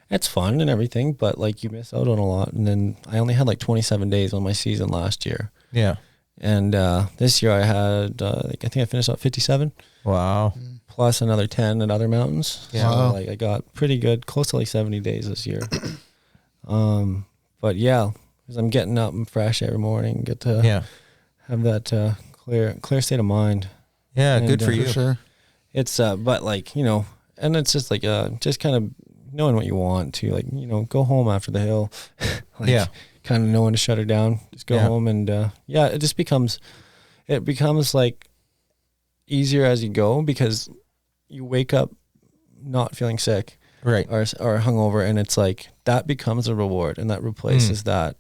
it's fun and everything, but like you miss out on a lot. And then I only had like 27 days on my season last year. Yeah. And this year I had, I think I finished up 57. Wow. Plus another 10 at other mountains. Yeah. So like I got pretty good, close to like 70 days this year. But yeah, because I'm getting up and fresh every morning, get to have that clear state of mind. Yeah, and, good for you. For sure. It's, but like, you know, and it's just like, just kind of knowing what you want to, like, you know, go home after the hill. Like, kind of knowing to shut her down. Just go home and, it just becomes like easier as you go because you wake up not feeling sick. Right. Or hungover, and it's like that becomes a reward and that replaces that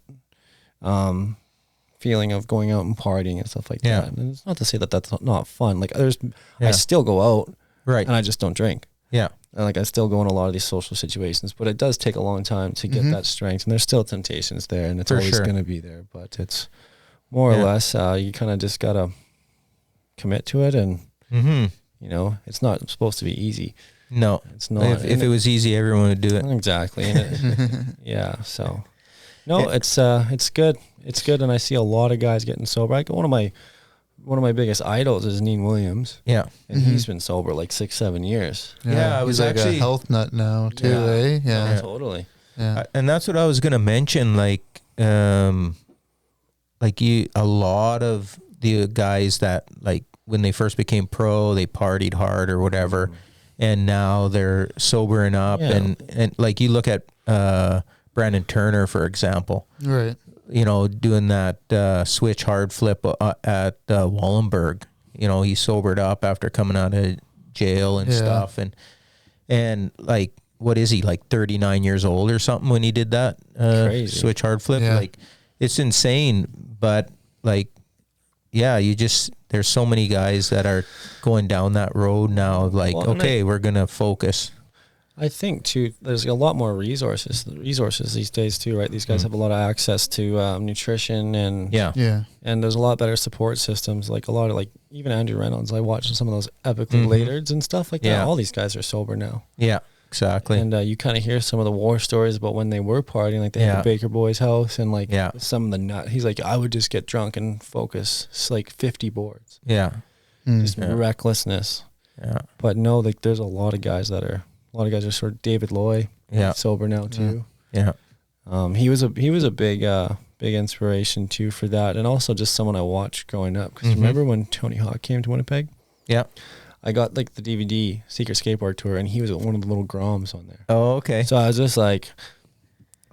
feeling of going out and partying and stuff like that. And it's not to say that that's not fun. Like I still go out. Right. And I just don't drink. Yeah. And like I still go in a lot of these social situations, but it does take a long time to get that strength. And there's still temptations there, and it's always going to be there. But it's more or less you kind of just gotta commit to it, and you know it's not supposed to be easy. No, it's not. If it was easy, everyone would do it. Exactly. And so no, it's good. It's good, and I see a lot of guys getting sober. Like one of my biggest idols is Neen Williams. Yeah. And he's been sober like 6-7 years. Yeah, I was like actually a health nut now too, eh? Yeah. Totally. Yeah. And that's what I was gonna mention, like a lot of the guys that like when they first became pro, they partied hard or whatever, and now they're sobering up and like you look at Brandon Turner, for example. Right. You know, doing that switch hard flip at Wallenberg. You know, he sobered up after coming out of jail and stuff. And like, what is he, like 39 years old or something when he did that switch hard flip? Yeah. Like, it's insane. But like, yeah, there's so many guys that are going down that road now. Like, we're going to focus. I think too, there's a lot more resources these days too, right? These guys have a lot of access to nutrition and and there's a lot better support systems. Like a lot of like even Andrew Reynolds, I watched some of those epically latereds and stuff like that. All these guys are sober now. Yeah, exactly. And you kind of hear some of the war stories about when they were partying, like they had the Baker Boys house and like some of the nut. He's like, I would just get drunk and focus. It's like 50 boards. Yeah, just recklessness. Yeah, but no, like there's a lot of guys are sort of David Loy, sober now too. Yeah. He was a big inspiration too for that, and also just someone I watched growing up. Because remember when Tony Hawk came to Winnipeg? Yeah. I got like the DVD Secret Skateboard Tour, and he was one of the little Groms on there. Oh, okay. So I was just like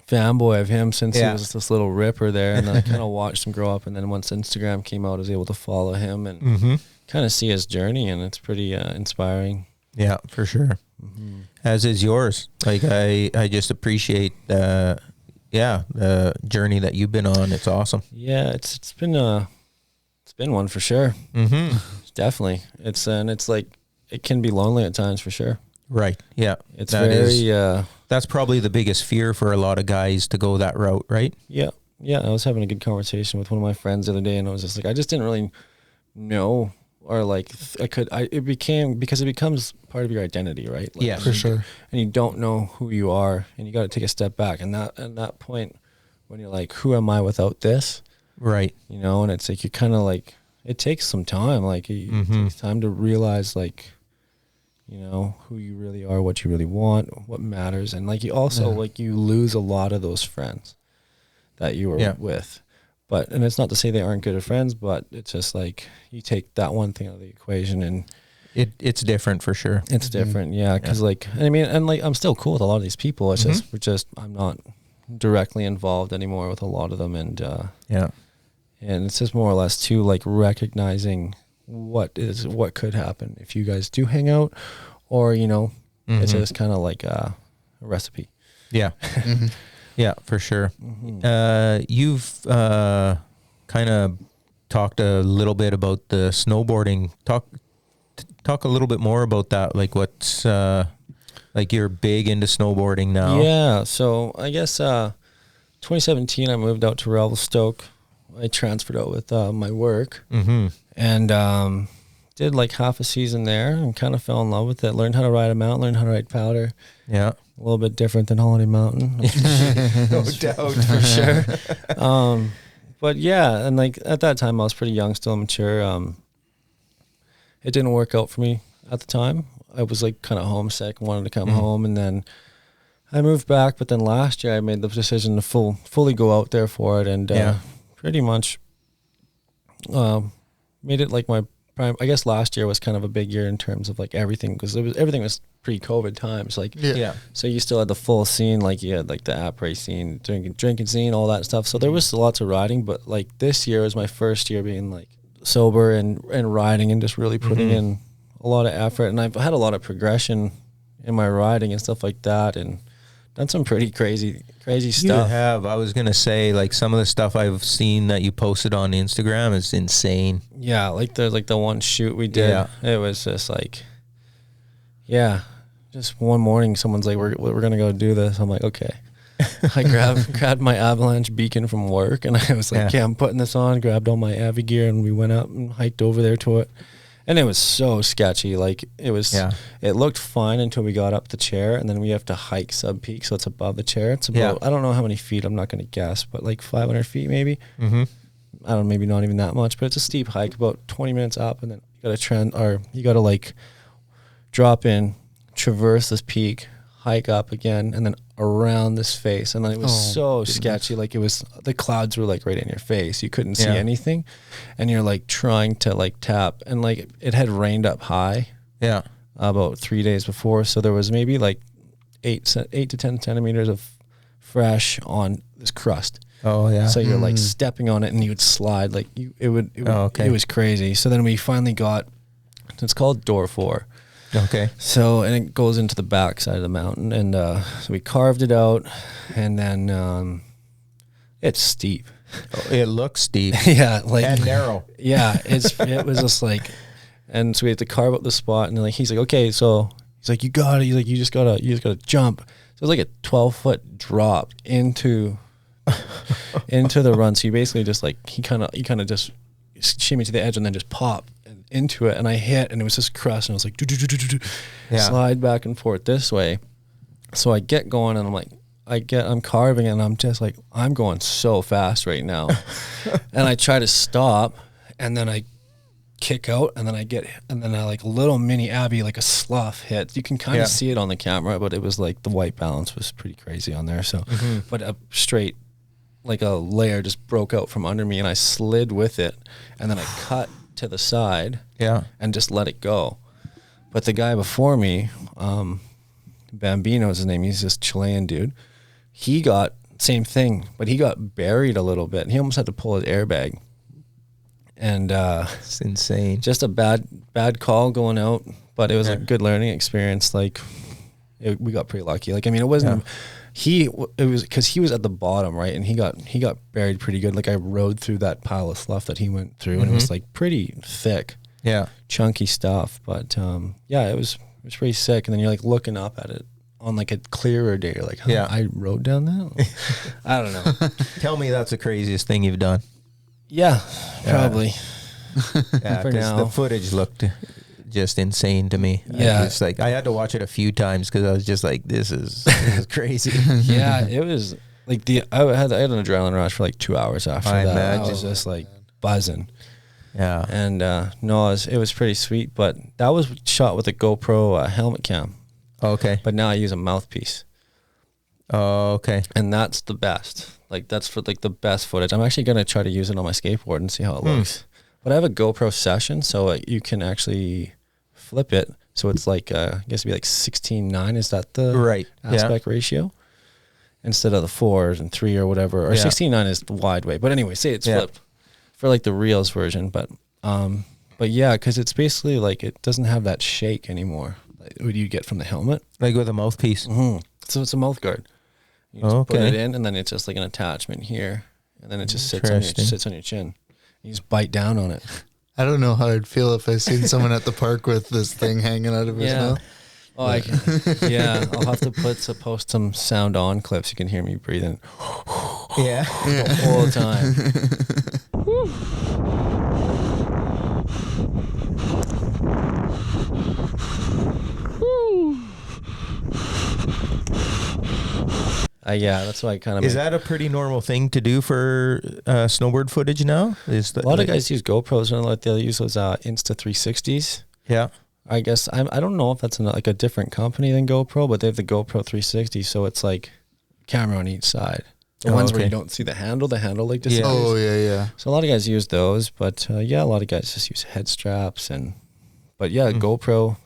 fanboy of him since he was this little ripper there, and then I kind of watched him grow up. And then once Instagram came out, I was able to follow him and kind of see his journey, and it's pretty inspiring. Yeah, for sure. As is yours. Like I just appreciate the journey that you've been on. It's awesome. Yeah, it's been one for sure. Definitely. It's like it can be lonely at times for sure. Right. Yeah. It's that's probably the biggest fear for a lot of guys to go that route, right? Yeah. Yeah. I was having a good conversation with one of my friends the other day, and I was just like, I just didn't really know. Or like it becomes part of your identity, right? Like, yeah, for sure. And you don't know who you are, and you got to take a step back. And that point when you're like, who am I without this? Right. You know, and it's like you kind of like it takes some time. Like it takes time to realize, like, you know, who you really are, what you really want, what matters, and like you also like you lose a lot of those friends that you were with. and it's not to say they aren't good friends, but it's just like you take that one thing out of the equation and it's different for sure. It's different, yeah. Because like, I mean, and like, I'm still cool with a lot of these people. It's just I'm not directly involved anymore with a lot of them, and and it's just more or less too like recognizing what could happen if you guys do hang out, or it's just kind of like a recipe. Yeah. Yeah, for sure. You've kind of talked a little bit about the snowboarding. Talk a little bit more about that. Like what's like you're big into snowboarding now. Yeah. So I guess 2017 I moved out to Revelstoke. I transferred out with my work and did like half a season there and kind of fell in love with it. Learned how to ride a mountain, learned how to ride powder. Yeah. A little bit different than Holiday Mountain. No doubt. For sure. But yeah, and like at that time I was pretty young, still immature. It didn't work out for me at the time. I was like kind of homesick, wanted to come home, and then I moved back. But then last year I made the decision to fully go out there for it, and pretty much made it like my prime. I guess last year was kind of a big year in terms of like everything, because everything was pre-COVID times. Like so you still had the full scene, like you had like the après scene, drinking scene, all that stuff. So there was lots of riding, but like this year was my first year being like sober and riding and just really putting in a lot of effort, and I've had a lot of progression in my riding and stuff like that, and done some pretty crazy stuff. You have. I was gonna say, like, some of the stuff I've seen that you posted on Instagram is insane. Yeah, like the one shoot we did. Yeah. It was just like, just one morning someone's like, we're gonna go do this. I'm like, okay. I grabbed my avalanche beacon from work, and I was like, okay, I'm putting this on, grabbed all my Avi gear, and we went up and hiked over there to it. And it was so sketchy. Like it looked fine until we got up the chair, and then we have to hike sub peak. So it's above the chair. It's about, I don't know how many feet, I'm not going to guess, but like 500 feet maybe. I don't know, maybe not even that much, but it's a steep hike, about 20 minutes up, and then you got to like drop in, traverse this peak, hike up again, and then around this face. And then it was sketchy. Like it was, the clouds were like right in your face. You couldn't see anything, and you're like trying to like tap, and like it had rained up high about 3 days before, so there was maybe like 8 to 10 centimeters of fresh on this crust. So you're like stepping on it, and you would slide like it was crazy. So then we finally got, it's called Door 4. Okay. So, and it goes into the back side of the mountain, and so we carved it out, and then it's steep. It looks steep. Like and narrow. It was just like, and so we had to carve out the spot, and like he's like, okay, so he's like, you just gotta jump. So it was like a 12-foot drop into the run. So you basically just like he kind of just shimmy to the edge and then just pop into it, and I hit, and it was just crust, and I was like slide back and forth this way. So I get going, and I'm like, I'm carving, and I'm just like, I'm going so fast right now. And I try to stop, and then I kick out, and then I like little mini Abby, like a slough hit. You can kind of see it on the camera, but it was like the white balance was pretty crazy on there. So but a straight, like a layer just broke out from under me, and I slid with it, and then I cut to the side and just let it go. But the guy before me, Bambino is his name, he's this Chilean dude, he got same thing, but he got buried a little bit, and he almost had to pull his airbag, and it's insane. Just a bad call going out, but it was a good learning experience. Like we got pretty lucky. Like, I mean, it wasn't it was because he was at the bottom, right, and he got buried pretty good. Like I rode through that pile of slough that he went through, and it was like pretty thick, chunky stuff. But it was pretty sick. And then you're like looking up at it on like a clearer day. You're like, I rode down that. I don't know. Tell me that's the craziest thing you've done. Yeah, probably. For now, the footage looked just insane to me. It's like I had to watch it a few times because I was just like, this is crazy. It was like I had an adrenaline rush for like 2 hours after that. Imagine. I was just like buzzing. And no, it was pretty sweet, but that was shot with a GoPro helmet cam. Okay. But now I use a mouthpiece. Oh, okay. And that's the best. Like that's for like the best footage. I'm actually gonna try to use it on my skateboard and see how it looks. But I have a GoPro Session, so you can actually flip it. So it's like I guess it'd be like 16:9. Is that the aspect ratio? Instead of the 4 and 3 or whatever, or 16:9 is the wide way. But anyway, say it's flipped for like the Reels version. But yeah, because it's basically like it doesn't have that shake anymore. Like what you get from the helmet, like with a mouthpiece. So it's a mouth guard. You just put it in, and then it's just like an attachment here, and then it just sits on your chin. You just bite down on it. I don't know how I'd feel if I seen someone at the park with this thing hanging out of his mouth. Oh, I'll have to post some sound on clips. You can hear me breathing. The whole time. That's why I kind of. Is that a pretty normal thing to do for snowboard footage now? A lot of guys use GoPros and they'll use those Insta 360s. Yeah. I guess I don't know if that's like a different company than GoPro, but they have the GoPro 360, so it's like camera on each side. The ones where you don't see the handle like this. Yeah. Oh yeah. So a lot of guys use those, but a lot of guys just use head straps GoPro.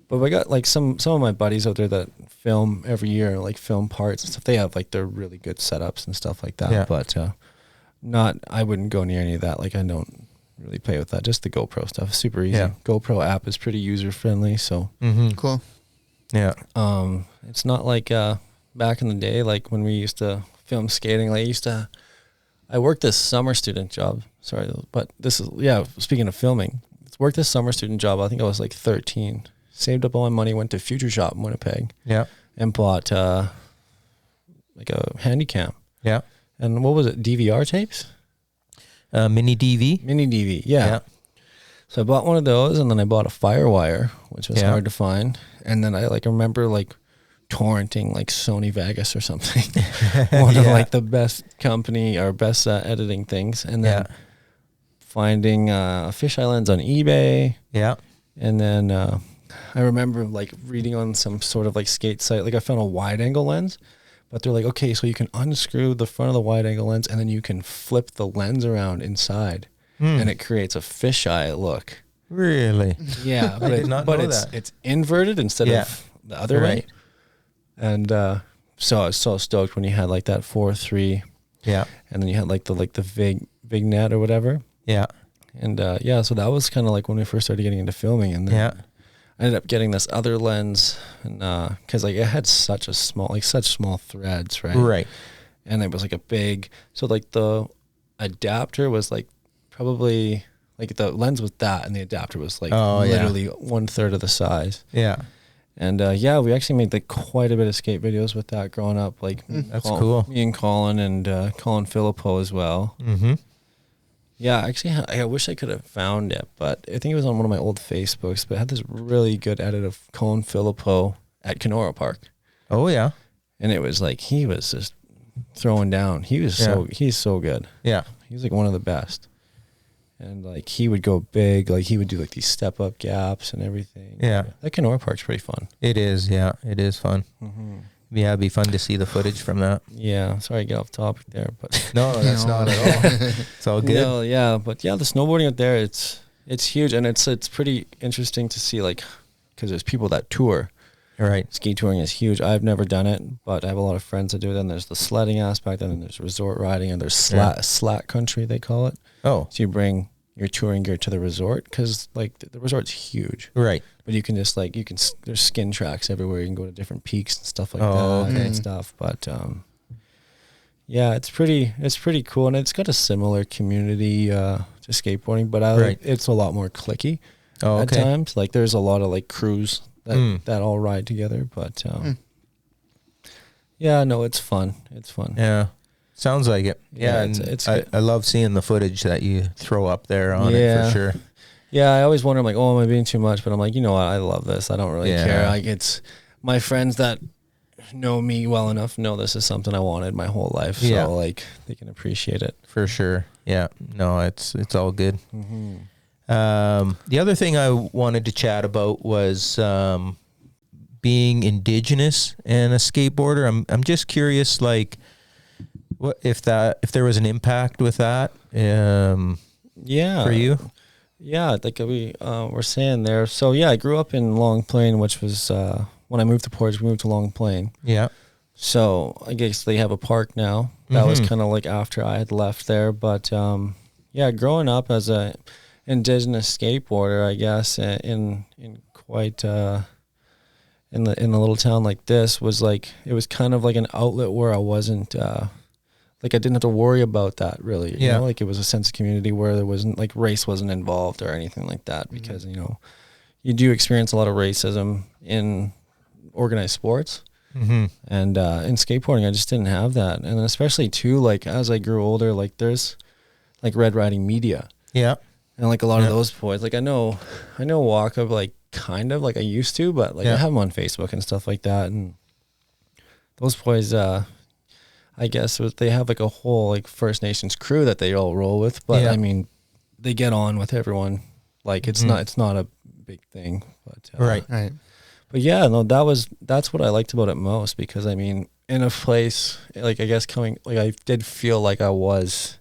But I got like some of my buddies out there that film every year, like film parts and stuff. They have like their really good setups and stuff like that. Yeah. But I wouldn't go near any of that. Like I don't really play with that. Just the GoPro stuff. Super easy. Yeah. GoPro app is pretty user friendly. So cool. Yeah. It's not like back in the day, like when we used to film skating. Like I worked this summer student job. Sorry, but this is speaking of filming, worked this summer student job. I think I was like 13. Saved up all my money, went to Future Shop in Winnipeg. Yeah. And bought like a handy cam. Yeah. And what was it? DVR tapes? Mini DV. Mini DV, yeah. So I bought one of those, and then I bought a Firewire, which was hard to find. And then I remember torrenting like Sony Vegas or something. One of like the best company or best editing things. And then finding a fisheye lens on eBay. Yeah. And then I remember like reading on some sort of like skate site, like I found a wide angle lens, but they're like, okay, so you can unscrew the front of the wide angle lens and then you can flip the lens around inside and it creates a fisheye look. Really? Yeah. But it's inverted instead of the other way. And so I was so stoked when you had like that 4.3. Yeah. And then you had like the Vig net or whatever. Yeah. And so that was kind of like when we first started getting into filming, and then I ended up getting this other lens, and because like it had such small threads, right? Right. And it was like a big, so like the adapter was like probably like the lens was that, and the adapter was like literally 1/3 of the size. Yeah. And we actually made like quite a bit of skate videos with that growing up. Like that's cool. Me and Colin and Colin Philippou as well. Mm-hmm. Yeah, actually, I wish I could have found it, but I think it was on one of my old Facebooks. But it had this really good edit of Colin Philippou at Kenora Park. Oh yeah, and it was like he was just throwing down. He's so good. Yeah, he's like one of the best. And like he would go big, like he would do like these step up gaps and everything. Yeah, that Kenora Park's pretty fun. It is. Yeah, it is fun. Mm-hmm. Yeah, it'd be fun to see the footage from that. Yeah, sorry to get off topic there, but no, that's not at all. It's all good. No, yeah, but yeah, the snowboarding out there, it's huge, and it's pretty interesting to see, like, because there's people that tour. Right. Ski touring is huge. I've never done it, but I have a lot of friends that do it. Then there's the sledding aspect, and then there's resort riding, and there's slack country, they call it. Oh. So you bring your touring gear to the resort, because like the resort's huge. Right. But you can just there's skin tracks everywhere. You can go to different peaks and stuff like that and stuff. But yeah, it's pretty cool, and it's got a similar community to skateboarding, but it's a lot more cliquey at times. Like there's a lot of like crews that all ride together. But yeah, no, it's fun. It's fun. Yeah. Sounds like it. Yeah, it's I love seeing the footage that you throw up there on it for sure. Yeah, I always wonder, I'm like, oh, am I being too much? But I'm like, you know what? I love this. I don't really care. Like, it's my friends that know me well enough know this is something I wanted my whole life. So like, they can appreciate it for sure. Yeah, no, it's all good. Mm-hmm. The other thing I wanted to chat about was being Indigenous and a skateboarder. I'm just curious, like, what if there was an impact with that? Yeah. For you? Yeah, like we were saying there. So yeah, I grew up in Long Plain, which was when I moved to Portage, we moved to Long Plain. Yeah. So I guess they have a park now. That was kind of like after I had left there. But yeah, growing up as a indigenous skateboarder, I guess in quite in a little town like this was like, it was kind of like an outlet where I wasn't like I didn't have to worry about that really. You know? Like it was a sense of community where there wasn't like race wasn't involved or anything like that, because you know, you do experience a lot of racism in organized sports. And in skateboarding I just didn't have that. And especially too, like as I grew older, like there's like Red Riding Media. Yeah. And like a lot of those boys, like I know Waka, like kind of like I used to, but like I have them on Facebook and stuff like that. And those boys, I guess they have like a whole like First Nations crew that they all roll with, but I mean, they get on with everyone. Like it's not a big thing, but right. But yeah, no, that's what I liked about it most, because I mean, in a place like, I guess I did feel like I was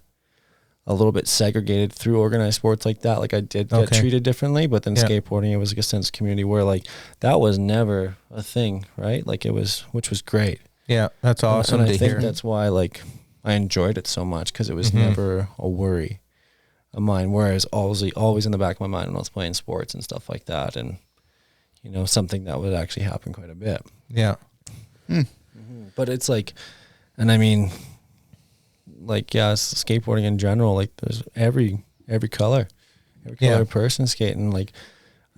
a little bit segregated through organized sports like that. Like I did get treated differently, but then skateboarding, it was like a sense of community where like that was never a thing, right? Like it was, which was great. Yeah, that's awesome and I think that's why like I enjoyed it so much, because it was never a worry of mine. Whereas always in the back of my mind when I was playing sports and stuff like that, and you know, something that would actually happen quite a bit. Yeah. But it's like, and I mean, like, yeah, skateboarding in general, like there's every color of person skating, like,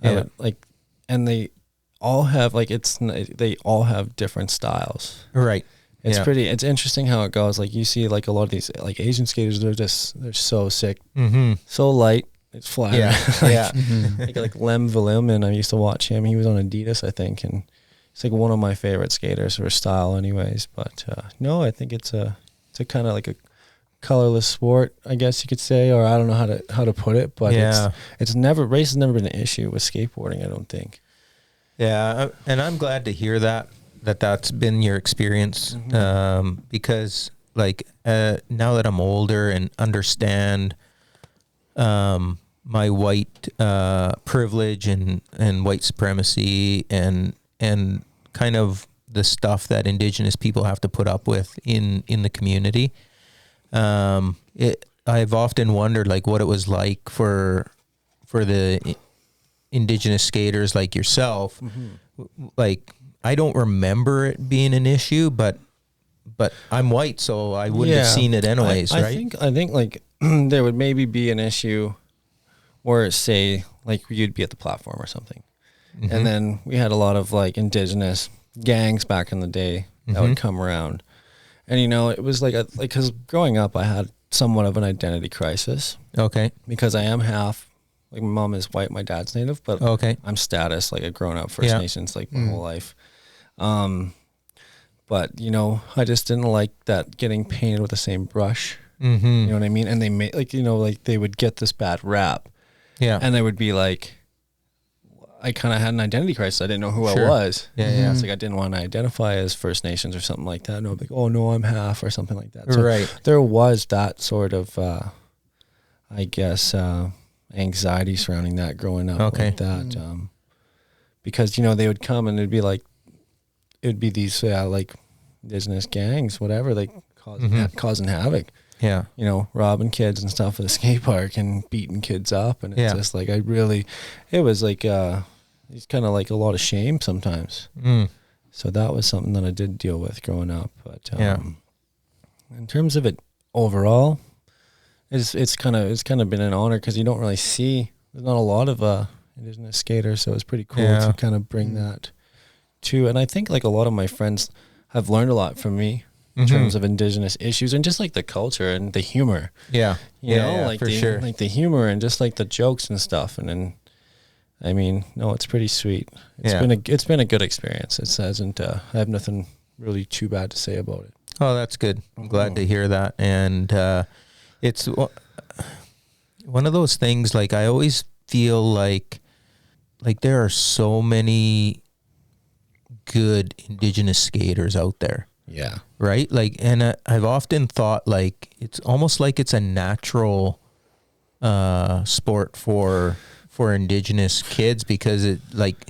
and they all have like, they all have different styles. Right. It's interesting how it goes. Like you see like a lot of these like Asian skaters, they're so sick, so light. It's flat. Yeah. Like Lem Viliman, I used to watch him. He was on Adidas, I think, and it's like one of my favorite skaters for style anyways. But no, I think it's a kind of like a colorless sport, I guess you could say, or I don't know how to put it, but race has never been an issue with skateboarding, I don't think. Yeah, and I'm glad to hear that's been your experience, because like now that I'm older and understand my white privilege and white supremacy and kind of the stuff that Indigenous people have to put up with in the community. I've often wondered like what it was like for the Indigenous skaters like yourself. Like I don't remember it being an issue, but I'm white, so I wouldn't have seen it anyways, right? I think like there would maybe be an issue where, say, like you'd be at the platform or something, and then we had a lot of like Indigenous gangs back in the day that would come around, and you know, it was like because growing up I had somewhat of an identity crisis. Okay, because I am half. Like my mom is white, my dad's Native, but I'm status. Like I've grown up First Nations like my whole life. But you know, I just didn't like that getting painted with the same brush. You know what I mean? And they made like, you know, like they would get this bad rap. Yeah. And they would be like, I kind of had an identity crisis. I didn't know who I was. Yeah. It's like I didn't want to identify as First Nations or something like that. No, like, oh no, I'm half or something like that. So there was that sort of, I guess, anxiety surrounding that growing up like that. Because, you know, they would come and it'd be like, it would be these like Indigenous gangs, whatever, like causing havoc. Yeah. You know, robbing kids and stuff at the skate park and beating kids up. And it's just like, it was like, it's kind of like a lot of shame sometimes. So that was something that I did deal with growing up. But in terms of it overall, it's kind of been an honor, because you don't really see, there's not a lot of Indigenous skaters. So it's pretty cool to kind of bring that to, and I think like a lot of my friends have learned a lot from me in terms of Indigenous issues and just like the culture and the humor. Yeah. You know, like like the humor and just like the jokes and stuff. And then, I mean, no, it's pretty sweet. It's been a good experience. It hasn't, I have nothing really too bad to say about it. Oh, that's good. I'm glad to hear that. And, it's one of those things, like I always feel like there are so many good Indigenous skaters out there. Yeah. Right. Like, and I've often thought like, it's almost like it's a natural, sport for Indigenous kids, because it like,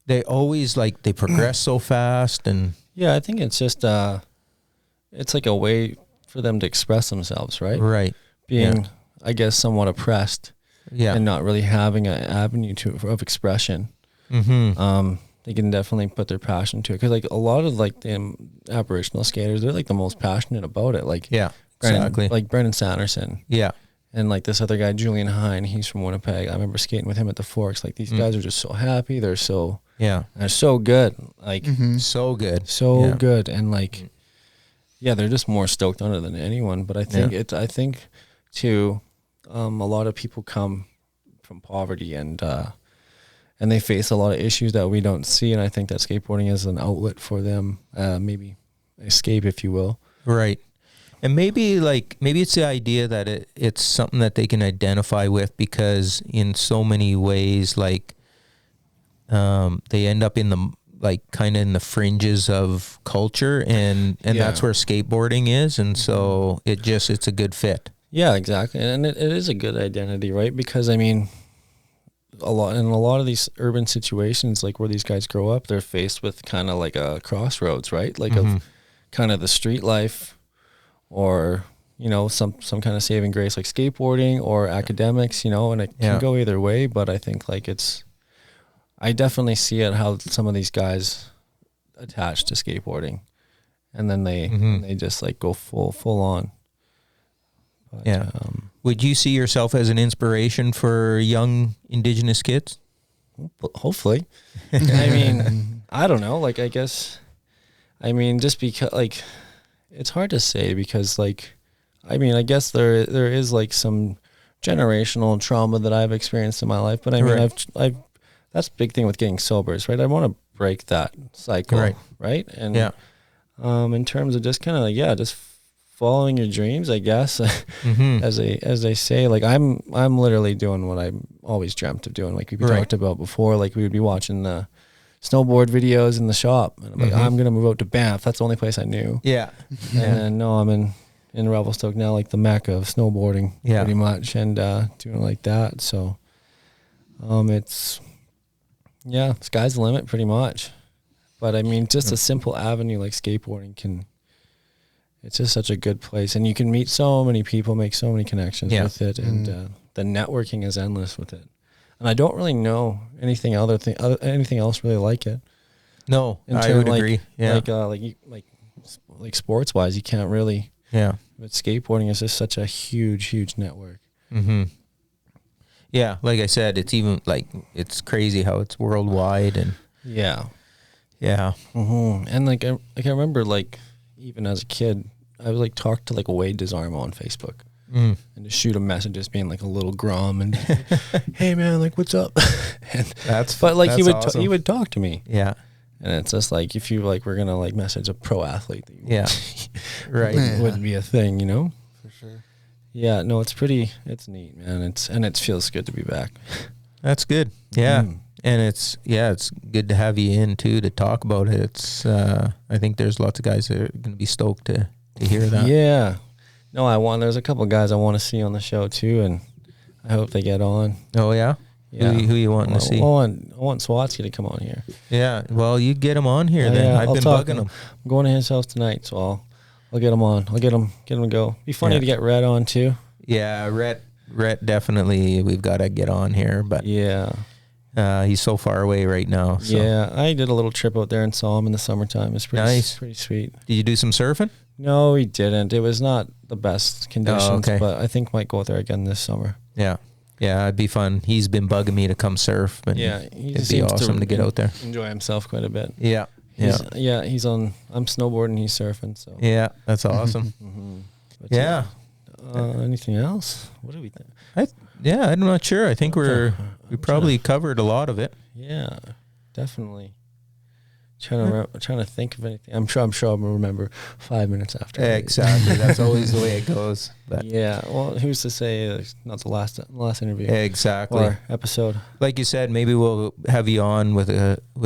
they always like, they progress so fast. And yeah, I think it's just, it's like a way for them to express themselves, right? Right. Being, I guess, somewhat oppressed. Yeah. And not really having an avenue of expression. Mm-hmm. They can definitely put their passion to it, because like a lot of like the Aboriginal skaters, they're like the most passionate about it. Like exactly. Like Brendan Sanderson. Yeah. And like this other guy, Julian Hine, he's from Winnipeg. I remember skating with him at the Forks. Like these guys are just so happy. They're so good. Like so good. So good. And like, they're just more stoked on it than anyone. But I think I think too, a lot of people come from poverty and they face a lot of issues that we don't see. And I think that skateboarding is an outlet for them, maybe escape, if you will. Right. And maybe it's the idea that it's something that they can identify with, because in so many ways, like, they end up in the, like, kind of in the fringes of culture, and that's where skateboarding is. And so it's a good fit. Yeah, exactly. And it is a good identity, right? Because I mean, a lot of these urban situations, like where these guys grow up, they're faced with kind of like a crossroads, right? Like of kind of the street life, or, you know, some kind of saving grace like skateboarding or academics, you know, and it can go either way. But I think like I definitely see it how some of these guys attach to skateboarding, and then they just like go full on. But, would you see yourself as an inspiration for young Indigenous kids? Hopefully. I mean, I don't know. Like, I guess, I mean, just because, like, it's hard to say, because, like, I mean, I guess there is like some generational trauma that I've experienced in my life. But I mean, I've that's the big thing with getting sober, is, right? I want to break that cycle, right? And in terms of just kind of like, just following your dreams, I guess, as they say, like I'm literally doing what I always dreamt of doing. Like we talked about before, like we would be watching the snowboard videos in the shop, and I'm like, I'm gonna move out to Banff. That's the only place I knew. And no, I'm in Revelstoke now, like the mecca of snowboarding, pretty much, and doing like that. So, it's sky's the limit, pretty much. But I mean, just a simple avenue like skateboarding it's just such a good place, and you can meet so many people, make so many connections with it, and the networking is endless with it. And I don't really know anything else really like it. No, I would agree. Yeah, like sports wise, you can't really. Yeah, but skateboarding is just such a huge network. Yeah, like I said, it's even like it's crazy how it's worldwide, and and like I remember, like, even as a kid, I would like talk to like Wade Desarmo on Facebook and just shoot a message, just being like a little grum and hey man, like what's up? He would talk to me. Yeah. And it's just like, if you like, we're gonna like message a pro athlete, that wouldn't be a thing, you know? For sure. Yeah, no, it's neat, man. It feels good to be back. That's good. Yeah. And it's good to have you in too to talk about it. It's I think there's lots of guys that are going to be stoked to hear that. Yeah. No, there's a couple of guys I want to see on the show too, and I hope they get on. Oh yeah. Yeah. Who you wanting to see? I want Swatsky to come on here. Yeah. Well, you get him on here then. I've been bugging him. I'm going to his house tonight, so I'll get him on. I'll get him to go. Be funny to get Rhett on too. Yeah, Rhett definitely. We've got to get on here, but he's so far away right now. So. Yeah, I did a little trip out there and saw him in the summertime. It's pretty sweet. Did you do some surfing? No, we didn't. It was not the best conditions, but I think might go out there again this summer. Yeah, it'd be fun. He's been bugging me to come surf, but it'd be awesome to get out there. Enjoy himself quite a bit. Yeah. He's on. I'm snowboarding. He's surfing. So that's awesome. Anything else? What do we think? I'm not sure. I think we probably covered a lot of it. Yeah, definitely. Trying to think of anything. I'm sure I'll remember 5 minutes after. Exactly. That's always the way it goes. But. Yeah. Well, who's to say not the last interview? Exactly. Or episode. Like you said, maybe we'll have you on with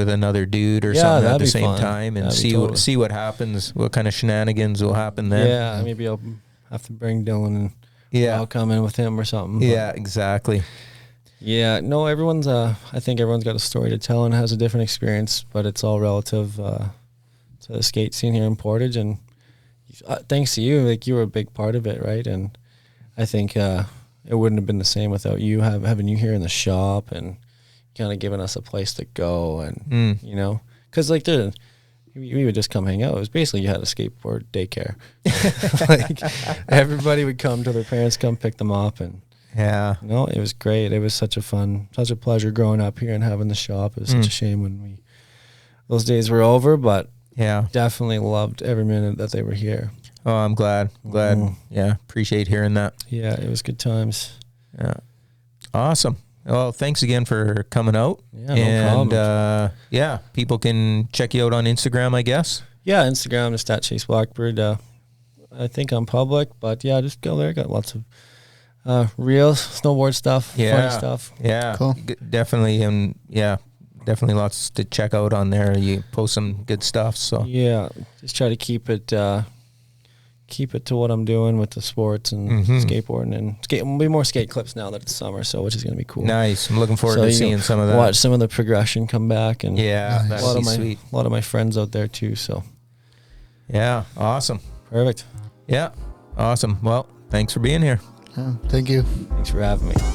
another dude or something at the same time and see what happens. What kind of shenanigans will happen then? Yeah. Maybe I'll have to bring Dylan and I'll come in with him or something. Yeah. Exactly. Yeah, no, I think everyone's got a story to tell and has a different experience, but it's all relative to the skate scene here in Portage. And thanks to you, like you were a big part of it, right? And I think it wouldn't have been the same without you having you here in the shop and kind of giving us a place to go. And, you know, because like we would just come hang out. It was basically you had a skateboard daycare. Like everybody would come till their parents come pick them up and. Yeah. No, it was great. It was such a pleasure growing up here and having the shop. It was such a shame when those days were over, but definitely loved every minute that they were here. Oh, I'm glad. Yeah. Appreciate hearing that. Yeah. It was good times. Yeah. Awesome. Well, thanks again for coming out. Yeah. No problem. People can check you out on Instagram, I guess. Yeah. Instagram, just at Chase Blackbird. I think I'm public, but yeah, just go there. Got lots of real snowboard stuff, funny stuff. Yeah, cool. Definitely, and definitely lots to check out on there. You post some good stuff. So yeah, just try to keep it to what I'm doing with the sports and skateboarding and Will be more skate clips now that it's summer, so which is going to be cool. Nice. I'm looking forward to seeing some of that. Watch some of the progression come back, and nice. a lot of my friends out there too. So yeah, awesome. Perfect. Yeah, awesome. Well, thanks for being here. Thank you. Thanks for having me.